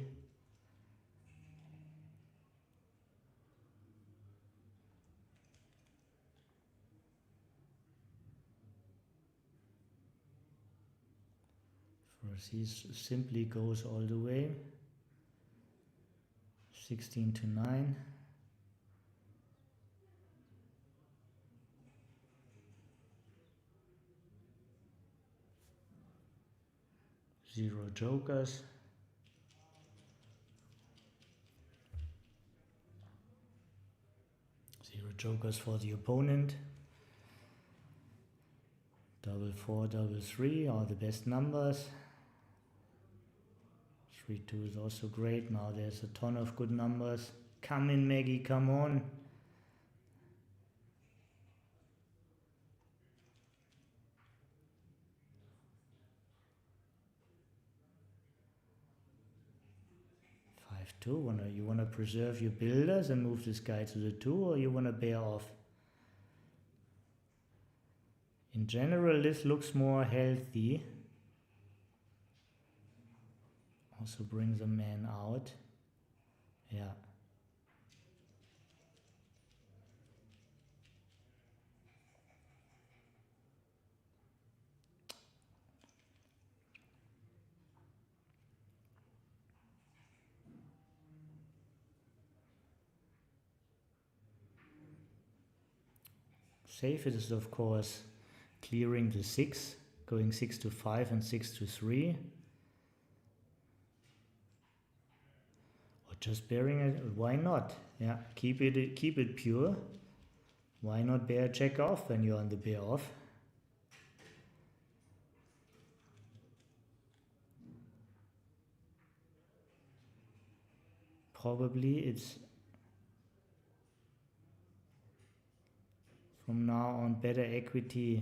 First he simply goes all the way. 16 to 9. Zero jokers. Zero jokers for the opponent. Double 4, double 3 are the best numbers. 3-2 is also great. Now there's a ton of good numbers. Come in, Maggie, come on. Two. You wanna preserve your builders and move this guy to the 2, or you wanna bear off? In general, this looks more healthy. Also brings a man out. Yeah. Safe is of course clearing the 6, going 6 to 5 and 6 to 3. Or just bearing it, why not? Yeah, keep it pure. Why not bear check off when you're on the bear off? Probably it's from now on better equity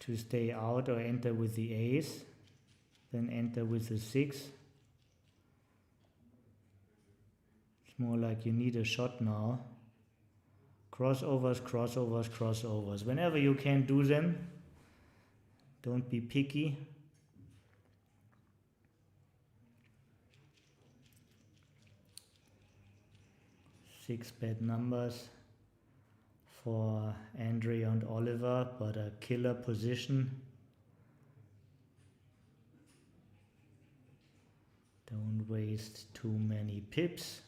to stay out or enter with the ace than enter with the 6. It's more like you need a shot now. Crossovers, crossovers, crossovers. Whenever you can do them, don't be picky. Six bad numbers for Andrea and Oliver, but a killer position. Don't waste too many pips.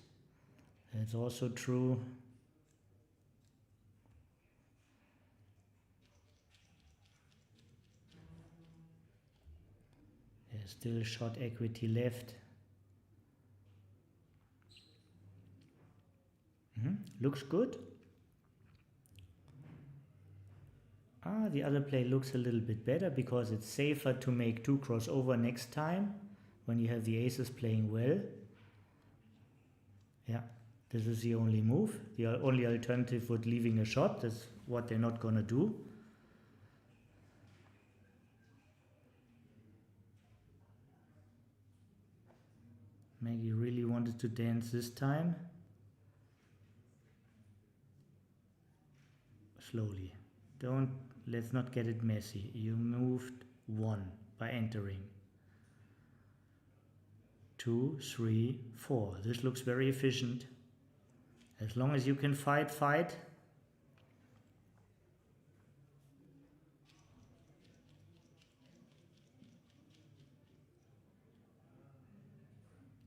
That's also true. There's still shot equity left. Looks good. the other play looks a little bit better because it's safer to make 2 crossover next time when you have the aces playing well. Yeah, this is the only move. The only alternative would leaving a shot. That's what they're not gonna do. Maggie really wanted to dance this time. Slowly. Let's not get it messy. You moved 1 by entering. 2, 3, 4. This looks very efficient. As long as you can fight.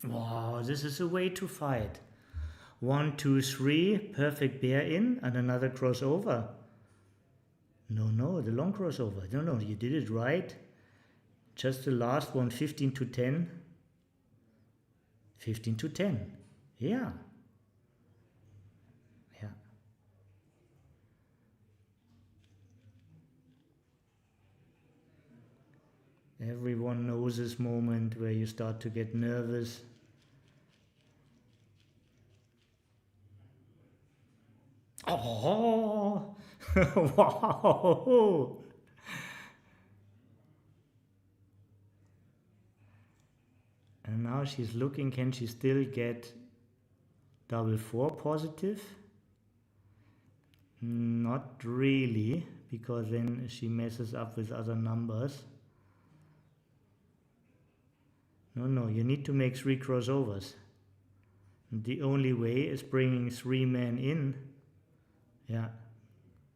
Wow, this is a way to fight. 1, 2, 3, perfect bear in and another crossover. No, the long crossover. No, you did it right. Just the last one, 15 to 10. 15 to 10. Yeah. Yeah. Everyone knows this moment where you start to get nervous. Oh, wow. And now she's looking, can she still get double 4 positive? Not really, because then she messes up with other numbers. No, you need to make 3 crossovers. The only way is bringing 3 men in. Yeah,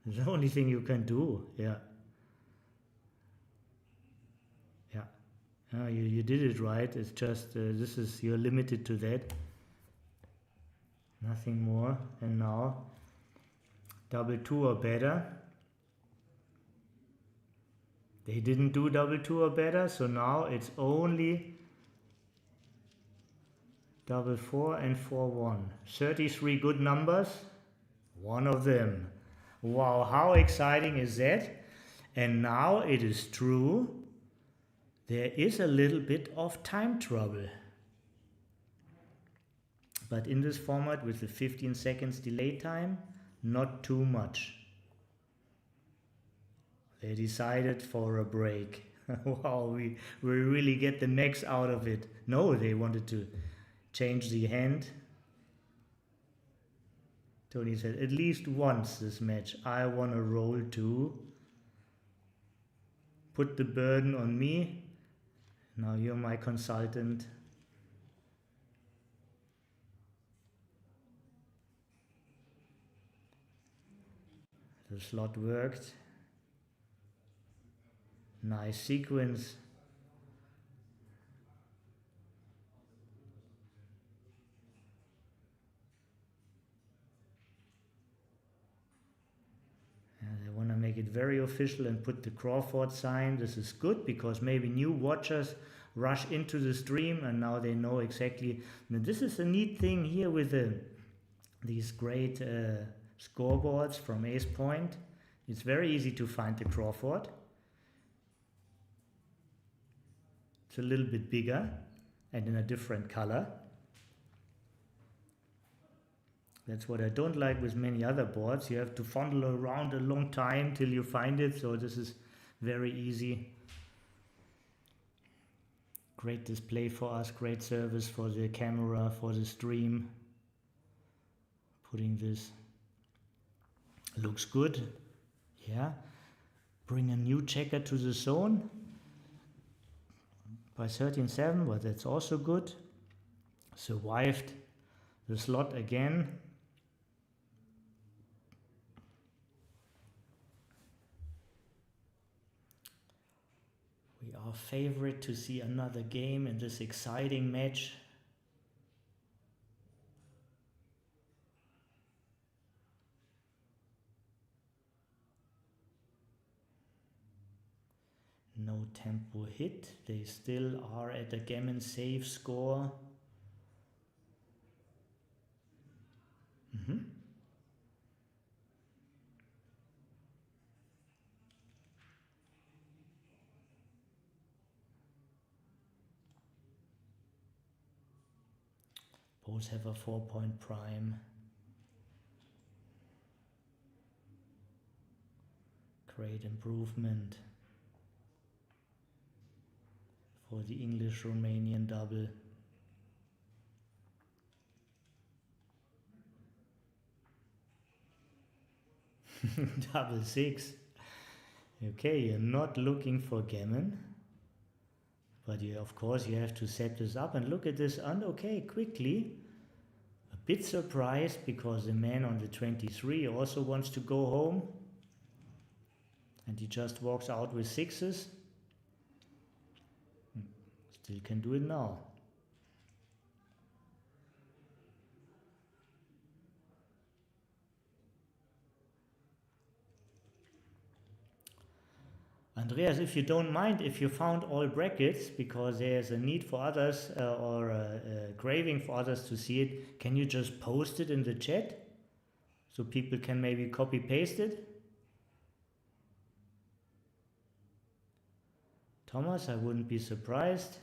it's the only thing you can do. Yeah. You did it right. It's just you're limited to that. Nothing more. And now double 2 or better. They didn't do double 2 or better, so now it's only double 4 and 4-1. 33 good numbers. One of them. Wow, how exciting is that? And now it is true. There is a little bit of time trouble. But in this format with the 15 seconds delay time, not too much. They decided for a break. Wow, we really get the max out of it. No, they wanted to change the hand. Tony said, at least once this match, I want to roll too. Put the burden on me. Now you're my consultant. The slot worked. Nice sequence. They want to make it very official and put the Crawford sign. This is good because maybe new watchers rush into the stream and now they know exactly. Now this is a neat thing here with these great scoreboards from Ace Point. It's very easy to find the Crawford. It's a little bit bigger and in a different color. That's what I don't like with many other boards. You have to fondle around a long time till you find it. So this is very easy. Great display for us, great service for the camera, for the stream. Putting this looks good. Yeah. Bring a new checker to the zone by 13-7, but that's also good. Survived the slot again. We are favorite to see another game in this exciting match. No tempo hit. They still are at a gammon save score. Both have a 4-point prime. Great improvement for the English-Romanian double. Double 6. Okay, you're not looking for gammon, but of course you have to set this up and look at this. And okay, quickly, a bit surprised because the man on the 23 also wants to go home, and he just walks out with 6s. Still can do it now. Andreas, if you don't mind, if you found all brackets, because there's a need for others or a craving for others to see it, can you just post it in the chat so people can maybe copy paste it? Thomas, I wouldn't be surprised.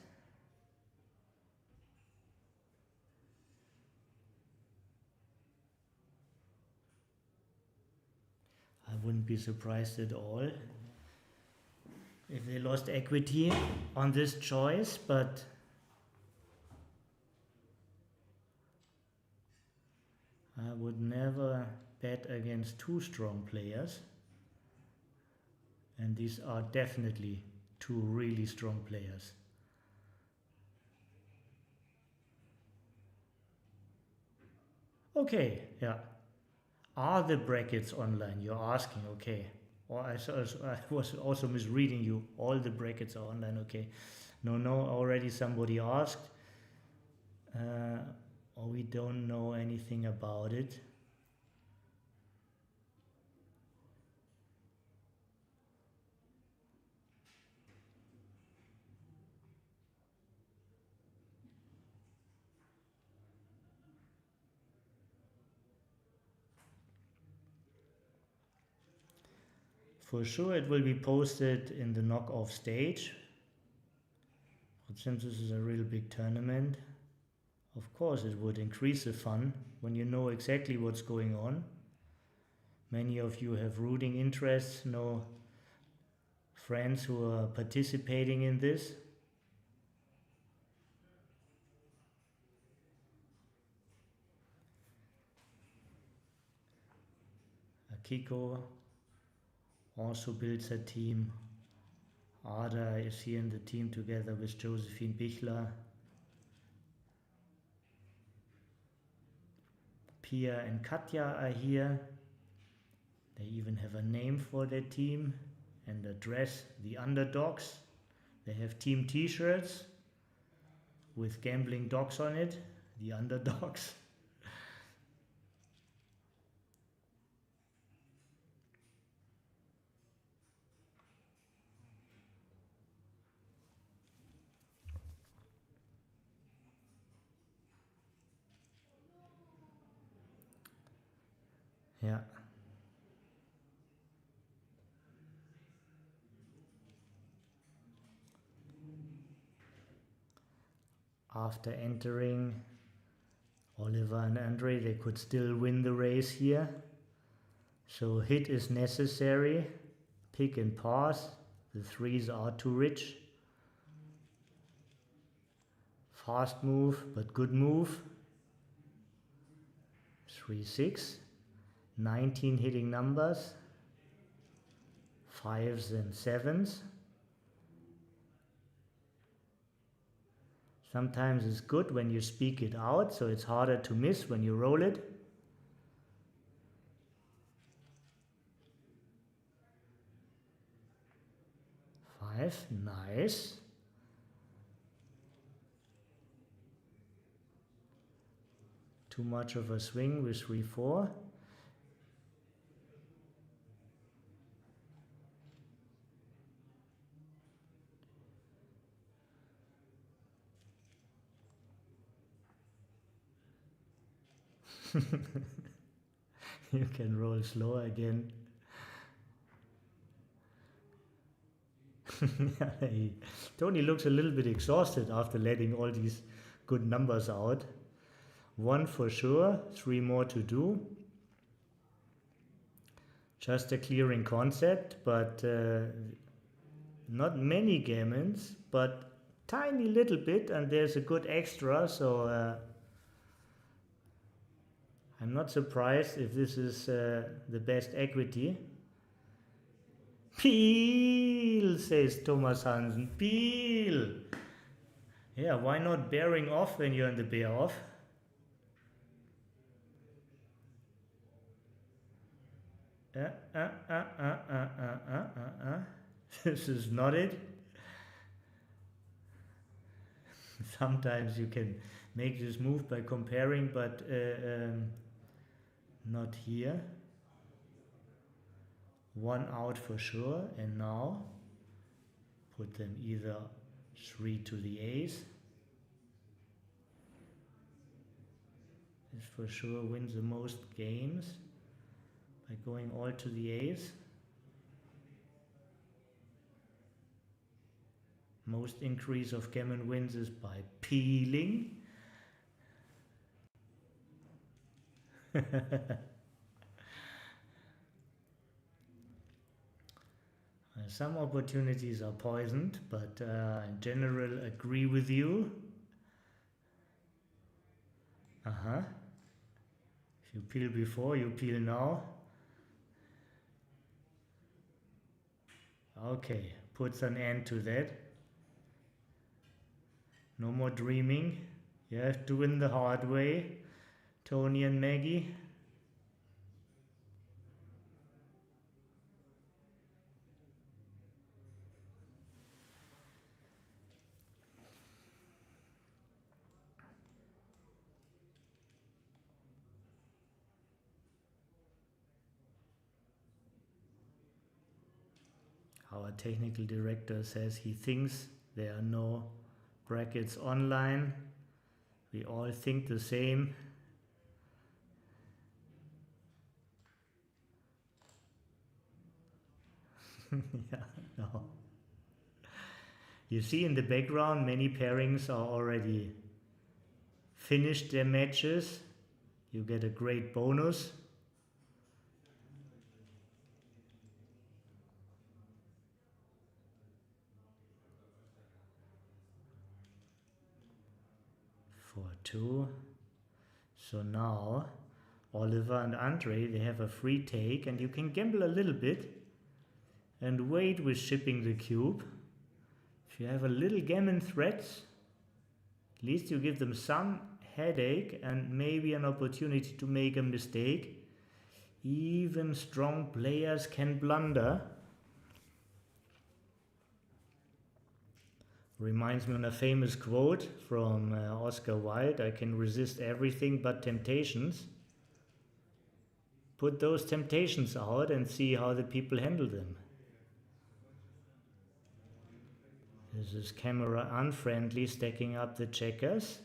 I wouldn't be surprised at all if they lost equity on this choice, but I would never bet against two strong players, and these are definitely two really strong players. Okay, yeah. Are the brackets online? You're asking, okay. Or I was also misreading you. All the brackets are online, okay. No, already somebody asked. Or we don't know anything about it. For sure it will be posted in the knockoff stage. But since this is a real big tournament, of course it would increase the fun when you know exactly what's going on. Many of you have rooting interests, know friends who are participating in this. Akiko also builds a team. Ada is here in the team together with Josephine Bichler. Pia and Katja are here. They even have a name for their team and address the underdogs. They have team t-shirts with gambling dogs on it, the underdogs. Yeah. After entering, Oliver and Andre, they could still win the race here. So hit is necessary. Pick and pass. The 3s are too rich. Fast move, but good move. 3-6. 19 hitting numbers. 5s and 7s. Sometimes it's good when you speak it out, so it's harder to miss when you roll it. Five, nice. Too much of a swing with 3-4. You can roll slow again. Tony looks a little bit exhausted after letting all these good numbers out. One for sure, 3 more to do. Just a clearing concept, but not many gammons, but tiny little bit, and there's a good extra, so I'm not surprised if this is the best equity. Peel, says Thomas Hansen. Peel! Yeah, why not bearing off when you're in the bear off? This is not it. Sometimes you can make this move by comparing, but not here. One out for sure, and now put them either 3 to the ace. This for sure wins the most games by going all to the ace. Most increase of gammon wins is by peeling. Some opportunities are poisoned, but in general agree with you. If you peel before, you peel now. Okay, puts an end to that. No more dreaming. You have to win the hard way, Tony and Maggie. Our technical director says he thinks there are no brackets online. We all think the same. Yeah, no. You see in the background many pairings are already finished their matches. You get a great bonus. For 2. So now Oliver and Andre, they have a free take, and you can gamble a little bit and wait with shipping the cube. If you have a little gammon threats, at least you give them some headache and maybe an opportunity to make a mistake. Even strong players can blunder. Reminds me of a famous quote from Oscar Wilde: I can resist everything but temptations. Put those temptations out and see how the people handle them. This is camera unfriendly, stacking up the checkers.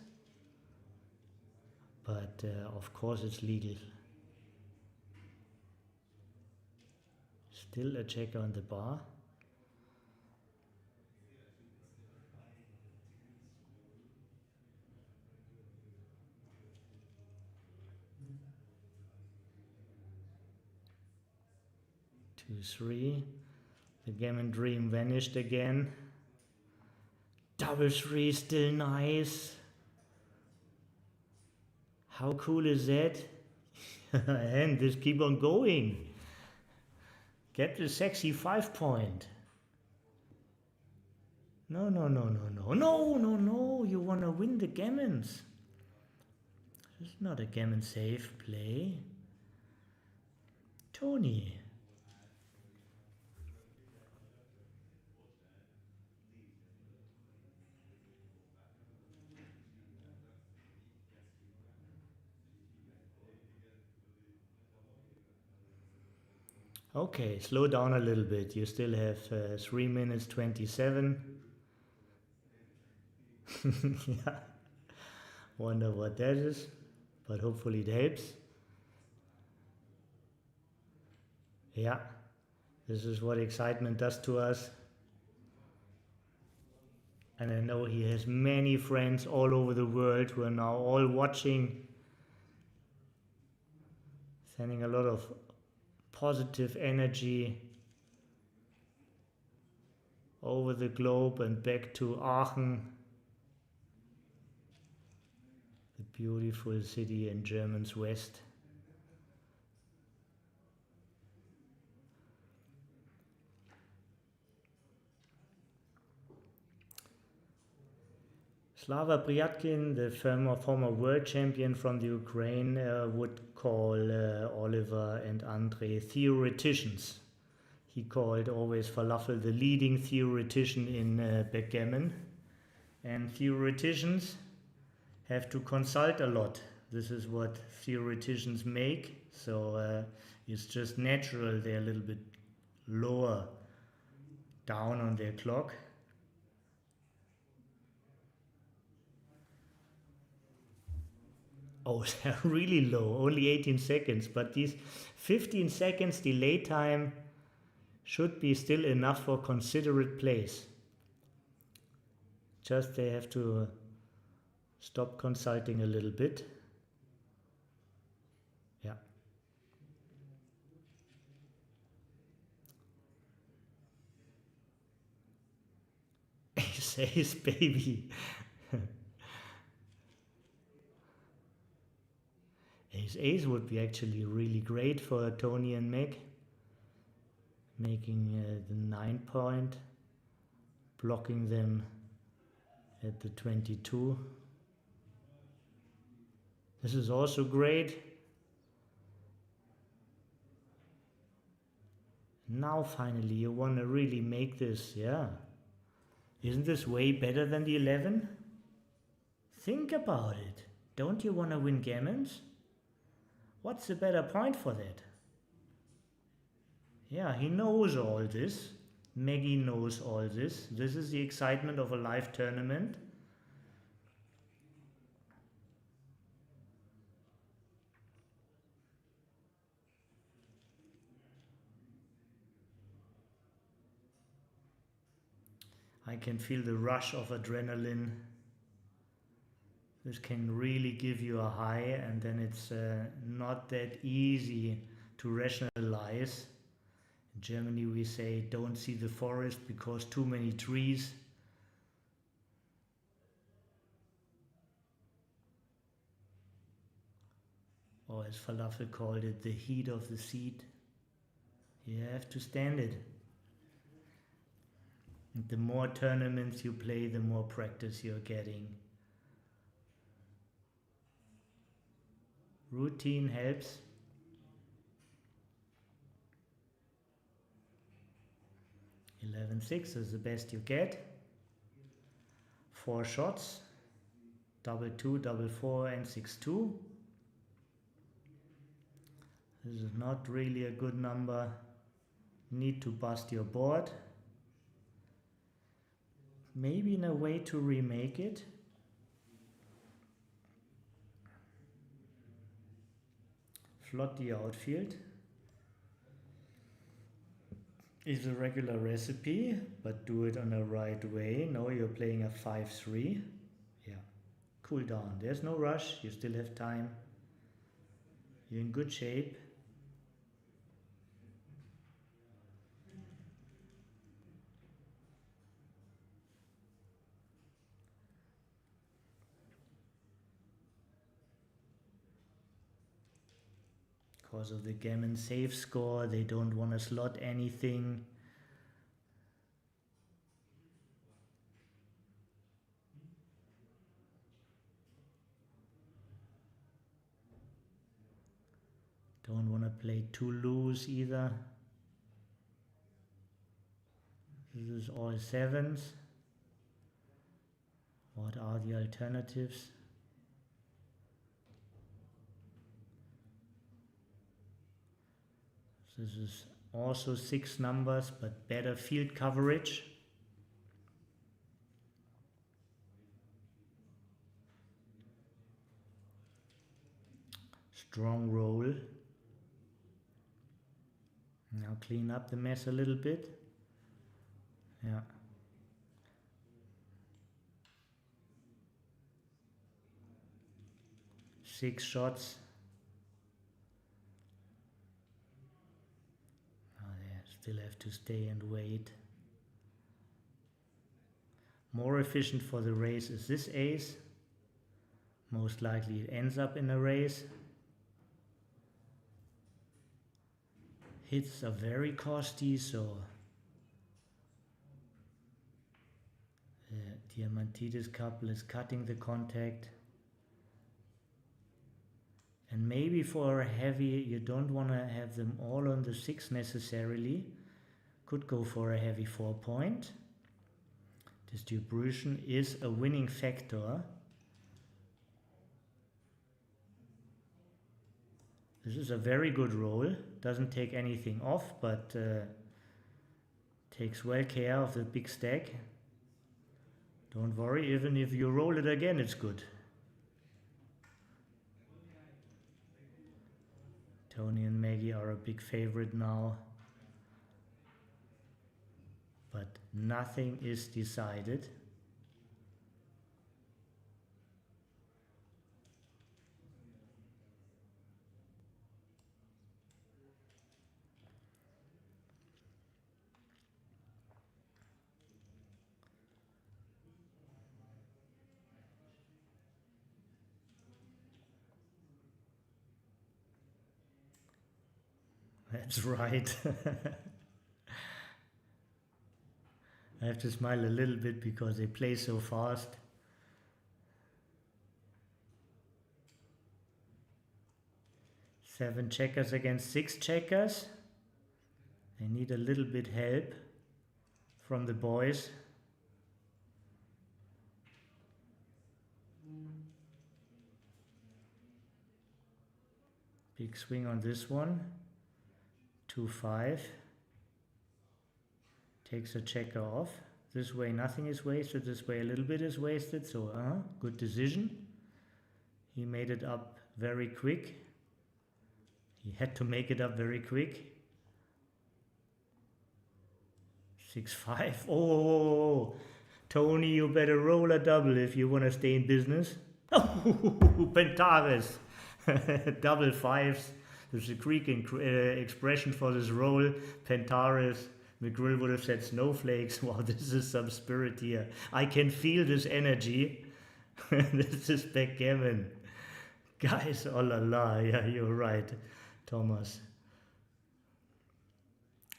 But of course it's legal. Still a checker on the bar. Two, 3. The gammon dream vanished again. Double 3, still nice. How cool is that? And just keep on going. Get the sexy 5 point. No. You want to win the gammons. This is not a gammon safe play. Tony. Okay, slow down a little bit. You still have 3 minutes 27. Yeah. Wonder what that is, but hopefully it helps. Yeah, this is what excitement does to us. And I know he has many friends all over the world who are now all watching sending a lot of positive energy over the globe and back to Aachen, the beautiful city in Germany's west. Slava Bryatkin, the former world champion from the Ukraine, would call Oliver and Andre theoreticians. He called always Falafel the leading theoretician in backgammon. And theoreticians have to consult a lot. This is what theoreticians make. So it's just natural they're a little bit lower down on their clock. Oh, they're really low, only 18 seconds, but these 15 seconds delay time should be still enough for considerate plays. Just they have to stop consulting a little bit. Yeah. Ace, baby. Ace would be actually really great for Tony and Meg, making the 9 point, blocking them at the 22. This is also great. Now finally you want to really make this, yeah. Isn't this way better than the 11? Think about it. Don't you want to win gammons? What's a better point for that? Yeah, he knows all this. Maggie knows all this. This is the excitement of a live tournament. I can feel the rush of adrenaline. This can really give you a high, and then it's not that easy to rationalize. In Germany we say don't see the forest because too many trees. Or as Falafel called it, the heat of the seat. You have to stand it. And the more tournaments you play, the more practice you're getting. Routine helps. (11-6) is the best you get. 4 shots, double 2, double 4, and 6-2. This is not really a good number. Need to bust your board. Maybe in a way to remake it. Flood the outfield. Is a regular recipe, but do it on a right way. No, you're playing a 5-3. Yeah, cool down. There's no rush. You still have time. You're in good shape. Because of the gammon save score, they don't want to slot anything. Don't want to play too loose either. This is all 7s. What are the alternatives? This is also 6 numbers, but better field coverage. Strong roll. Now clean up the mess a little bit. Yeah. Six shots. Still have to stay and wait. More efficient for the race is this ace. Most likely it ends up in a race. Hits are very costly, so the Diamantidis couple is cutting the contact. And maybe for a heavy, you don't want to have them all on the 6 necessarily. Could go for a heavy 4-point. Distribution is a winning factor. This is a very good roll. Doesn't take anything off, but takes well care of the big stack. Don't worry, even if you roll it again, it's good. Tony and Maggie are a big favorite now. But nothing is decided. That's right. I have to smile a little bit because they play so fast. Seven checkers against 6 checkers. They need a little bit help from the boys. Big swing on this one. 2-5. Takes a checker off. This way nothing is wasted, this way a little bit is wasted, so good decision. He made it up very quick. He had to make it up very quick. 6-5. Oh, Tony, you better roll a double if you want to stay in business. Oh, Pentaris. Double fives. There's a Greek expression for this roll. Pentaris. McGrill would have said snowflakes. Wow, this is some spirit here. I can feel this energy. This is backgammon. Guys, oh la la. Yeah, you're right, Thomas.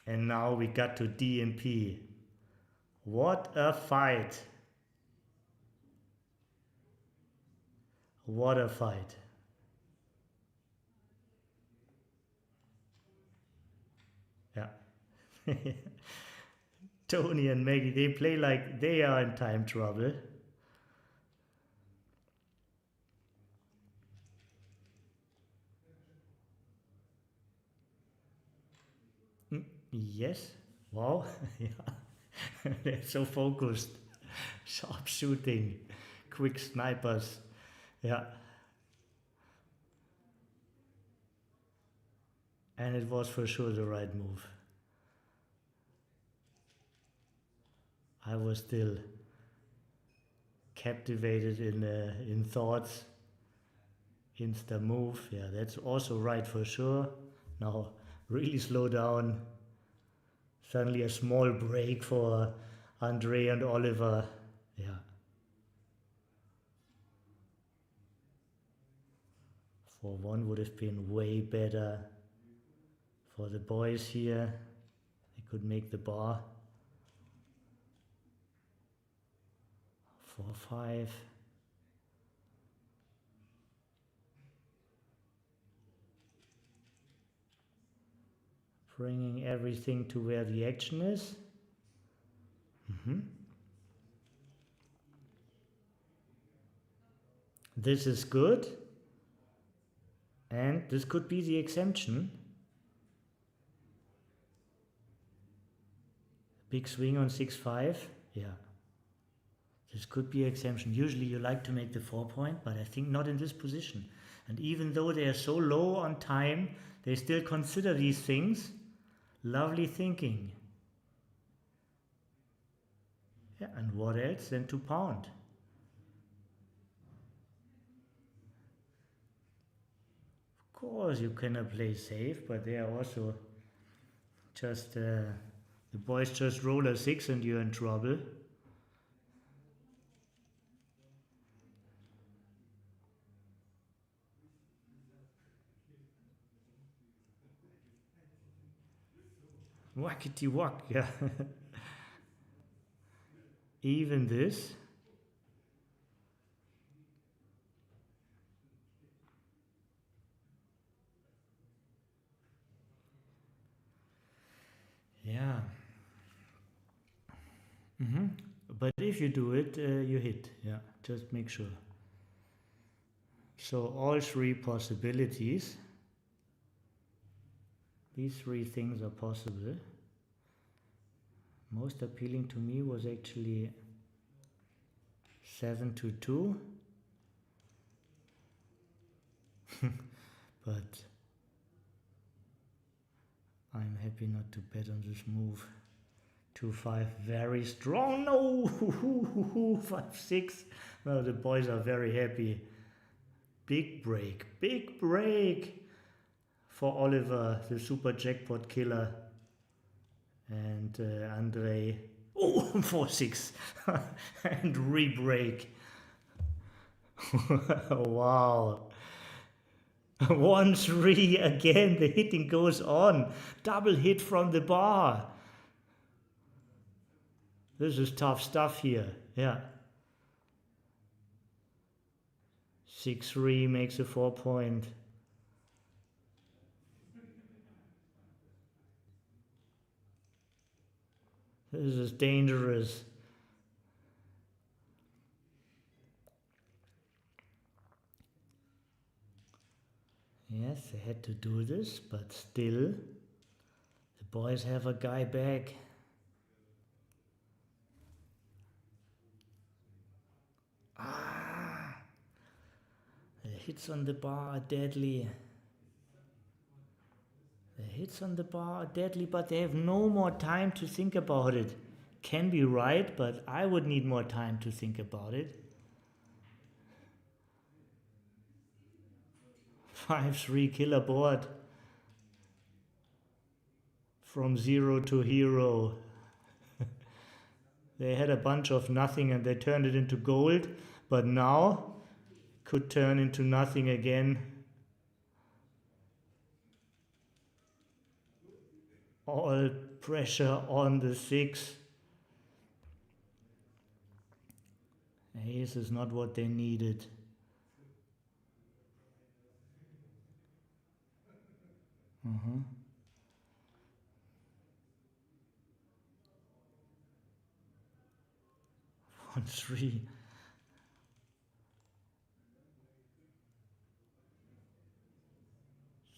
And now we got to D and P. What a fight. What a fight. Yeah. Tony and Maggie, they play like they are in time trouble. Yes. Wow. Yeah. They're so focused. Sharp shooting. Quick snipers. Yeah. And it was for sure the right move. I was still captivated in thoughts. Insta move. Yeah, that's also right for sure. Now really slow down. Suddenly a small break for Andre and Oliver. Yeah. 4-1 would have been way better for the boys here. They could make the bar. 4-5. Bringing everything to where the action is. This is good. And this could be the exemption. Big swing on 6-5. Yeah. This could be exemption. Usually you like to make the 4-point, but I think not in this position. And even though they are so low on time, they still consider these things. Lovely thinking. Yeah, and what else than to pound? Of course you cannot play safe, but they are also Just the boys just roll a 6 and you're in trouble. Wackety wack, yeah. Even this. Yeah. But if you do it, you hit. Yeah, just make sure. So all three possibilities. These three things are possible. Most appealing to me was actually 7 to 2. But I'm happy not to bet on this move. 2-5, very strong. No, 5-6. Well, the boys are very happy. Big break for Oliver, the super jackpot killer. And Andre, 4-6 and re-break. Wow. 1-3 again, the hitting goes on. Double hit from the bar. This is tough stuff here. Yeah. 6-3 makes a 4-point. This is dangerous. Yes, they had to do this, but still, the boys have a guy back. The hits on the bar are deadly. The hits on the bar are deadly, but they have no more time to think about it. Can be right, but I would need more time to think about it. 5-3 killer board. From 0 to hero. They had a bunch of nothing and they turned it into gold, but now could turn into nothing again. All pressure on the 6. Ace is not what they needed. Mm-hmm. 1-3.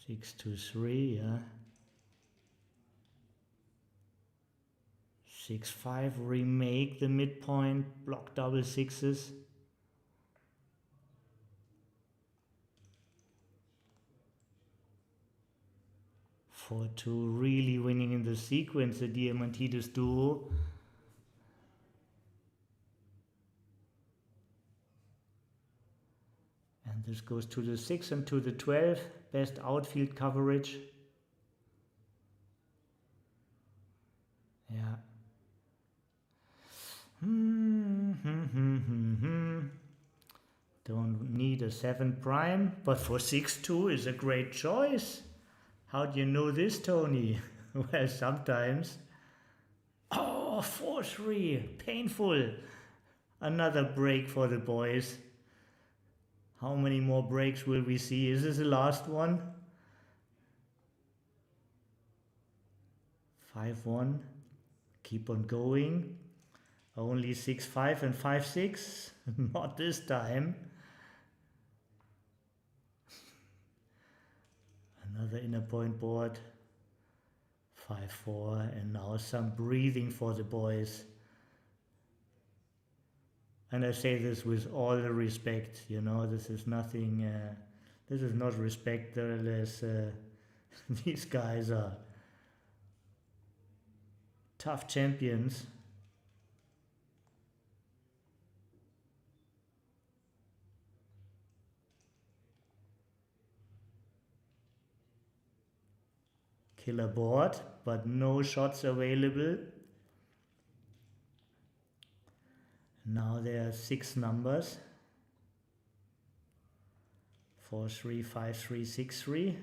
6-3, yeah. 6-5, remake the midpoint, block double 6s. 4-2, really winning in the sequence, the Diamantidis duo. And this goes to the 6 and to the 12, best outfield coverage. Yeah. Don't need a 7 prime, but for 6-2 is a great choice. How do you know this, Tony? Well, sometimes. Oh, 4-3, painful. Another break for the boys. How many more breaks will we see? Is this the last one? 5-1. Keep on going. Only 6-5 and 5-6. Not this time. Another inner point board. 5-4. And now some breathing for the boys. And I say this with all the respect, you know, this is nothing, this is not respectless. These guys are tough champions. killer board, but no shots available. Now there are 6 numbers. 4, 3, 5, 3, 6, 3.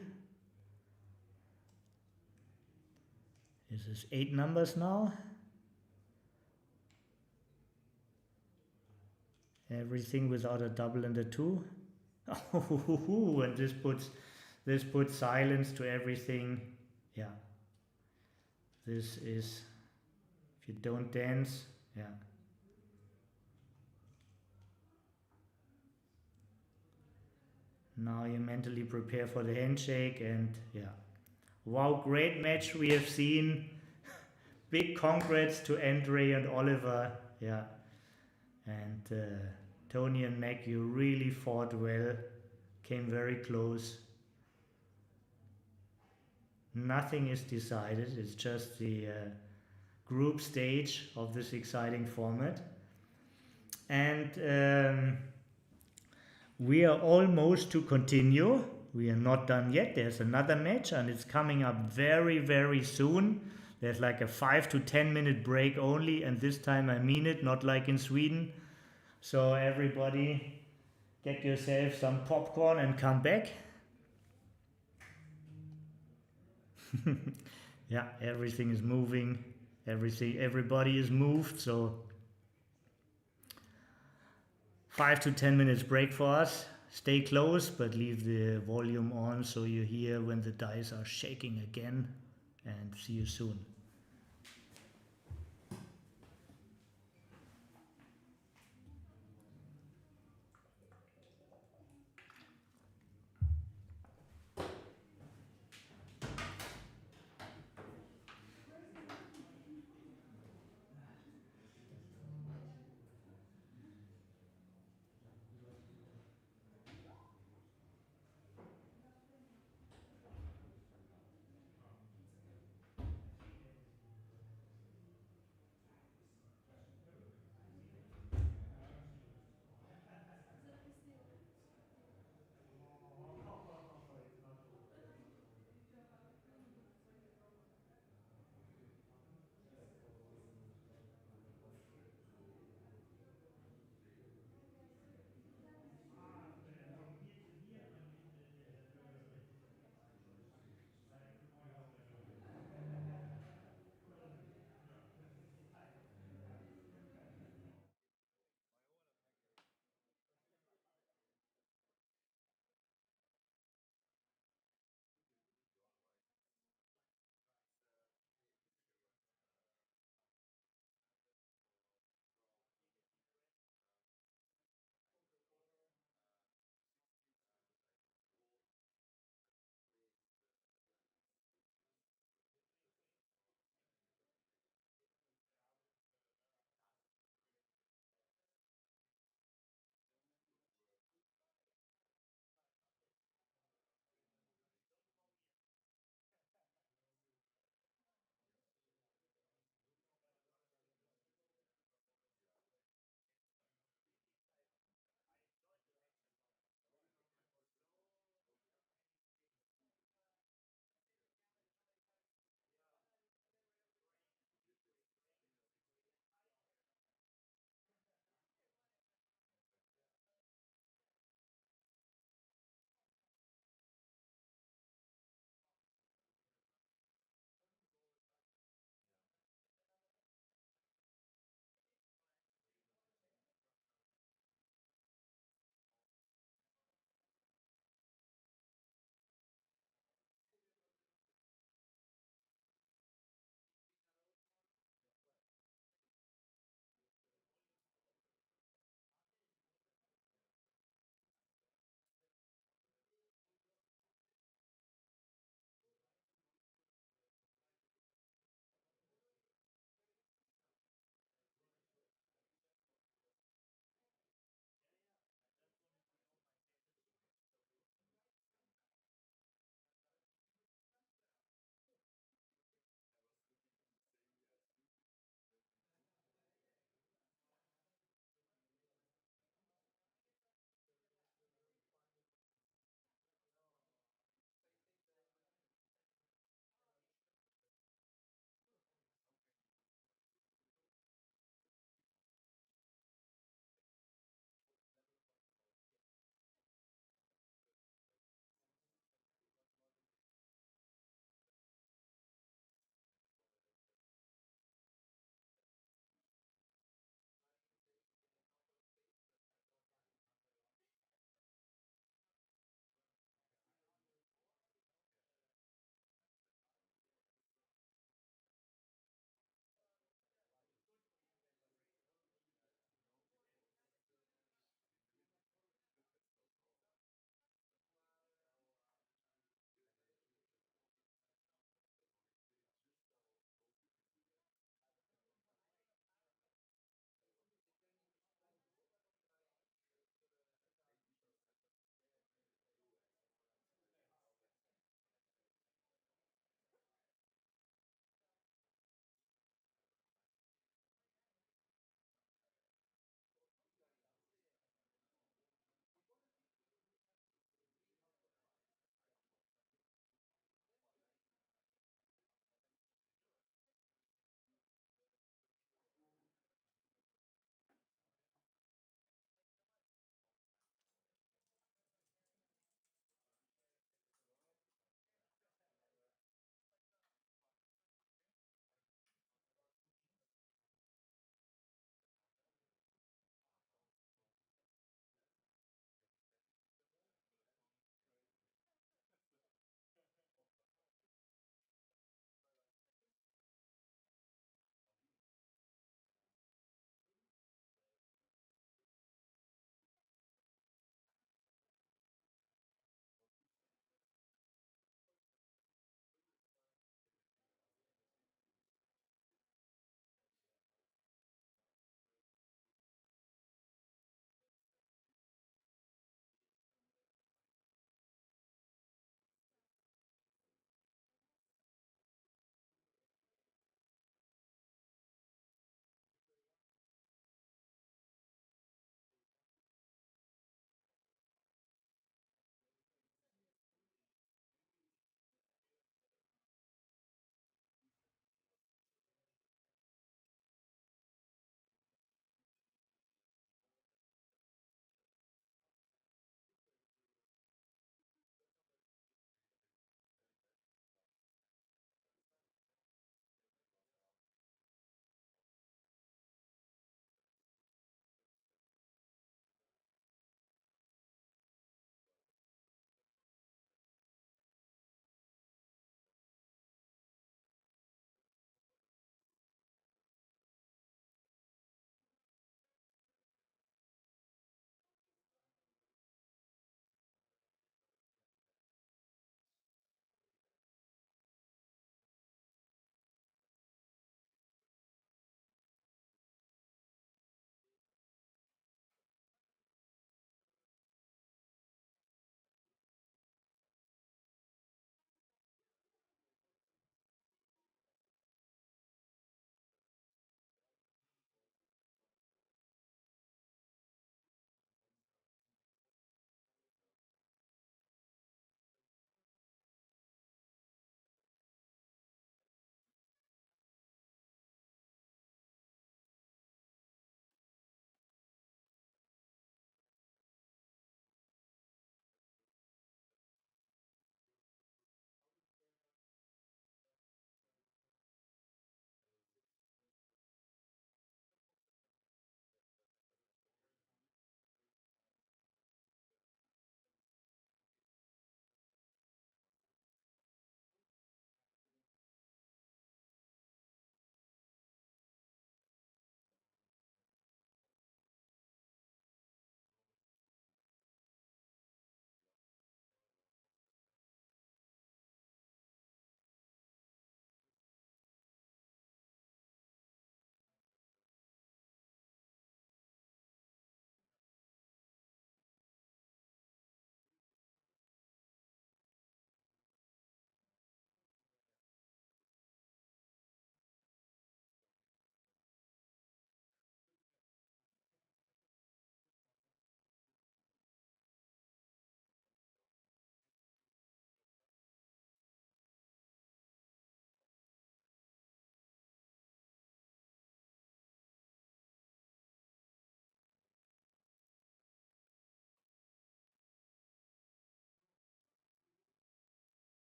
This is 8 numbers now. Everything without a double and a 2. Oh, and this puts silence to everything. Yeah. This is, if you don't dance, yeah. Now you mentally prepare for the handshake, and yeah. Wow, great match we have seen. Big congrats to Andre and Oliver. Yeah. And Tony and Mac, you really fought well. Came very close. Nothing is decided. It's just the group stage of this exciting format. And we are almost to continue. We are not done yet. There's another match and it's coming up very, very soon. There's like a 5 to 10 minute break only, and this time I mean it, not like in Sweden. So everybody get yourself some popcorn and come back. Yeah, everything is moving. Everybody is moved, so 5 to 10 minutes break for us. Stay close, but leave the volume on so you hear when the dice are shaking again. And see you soon.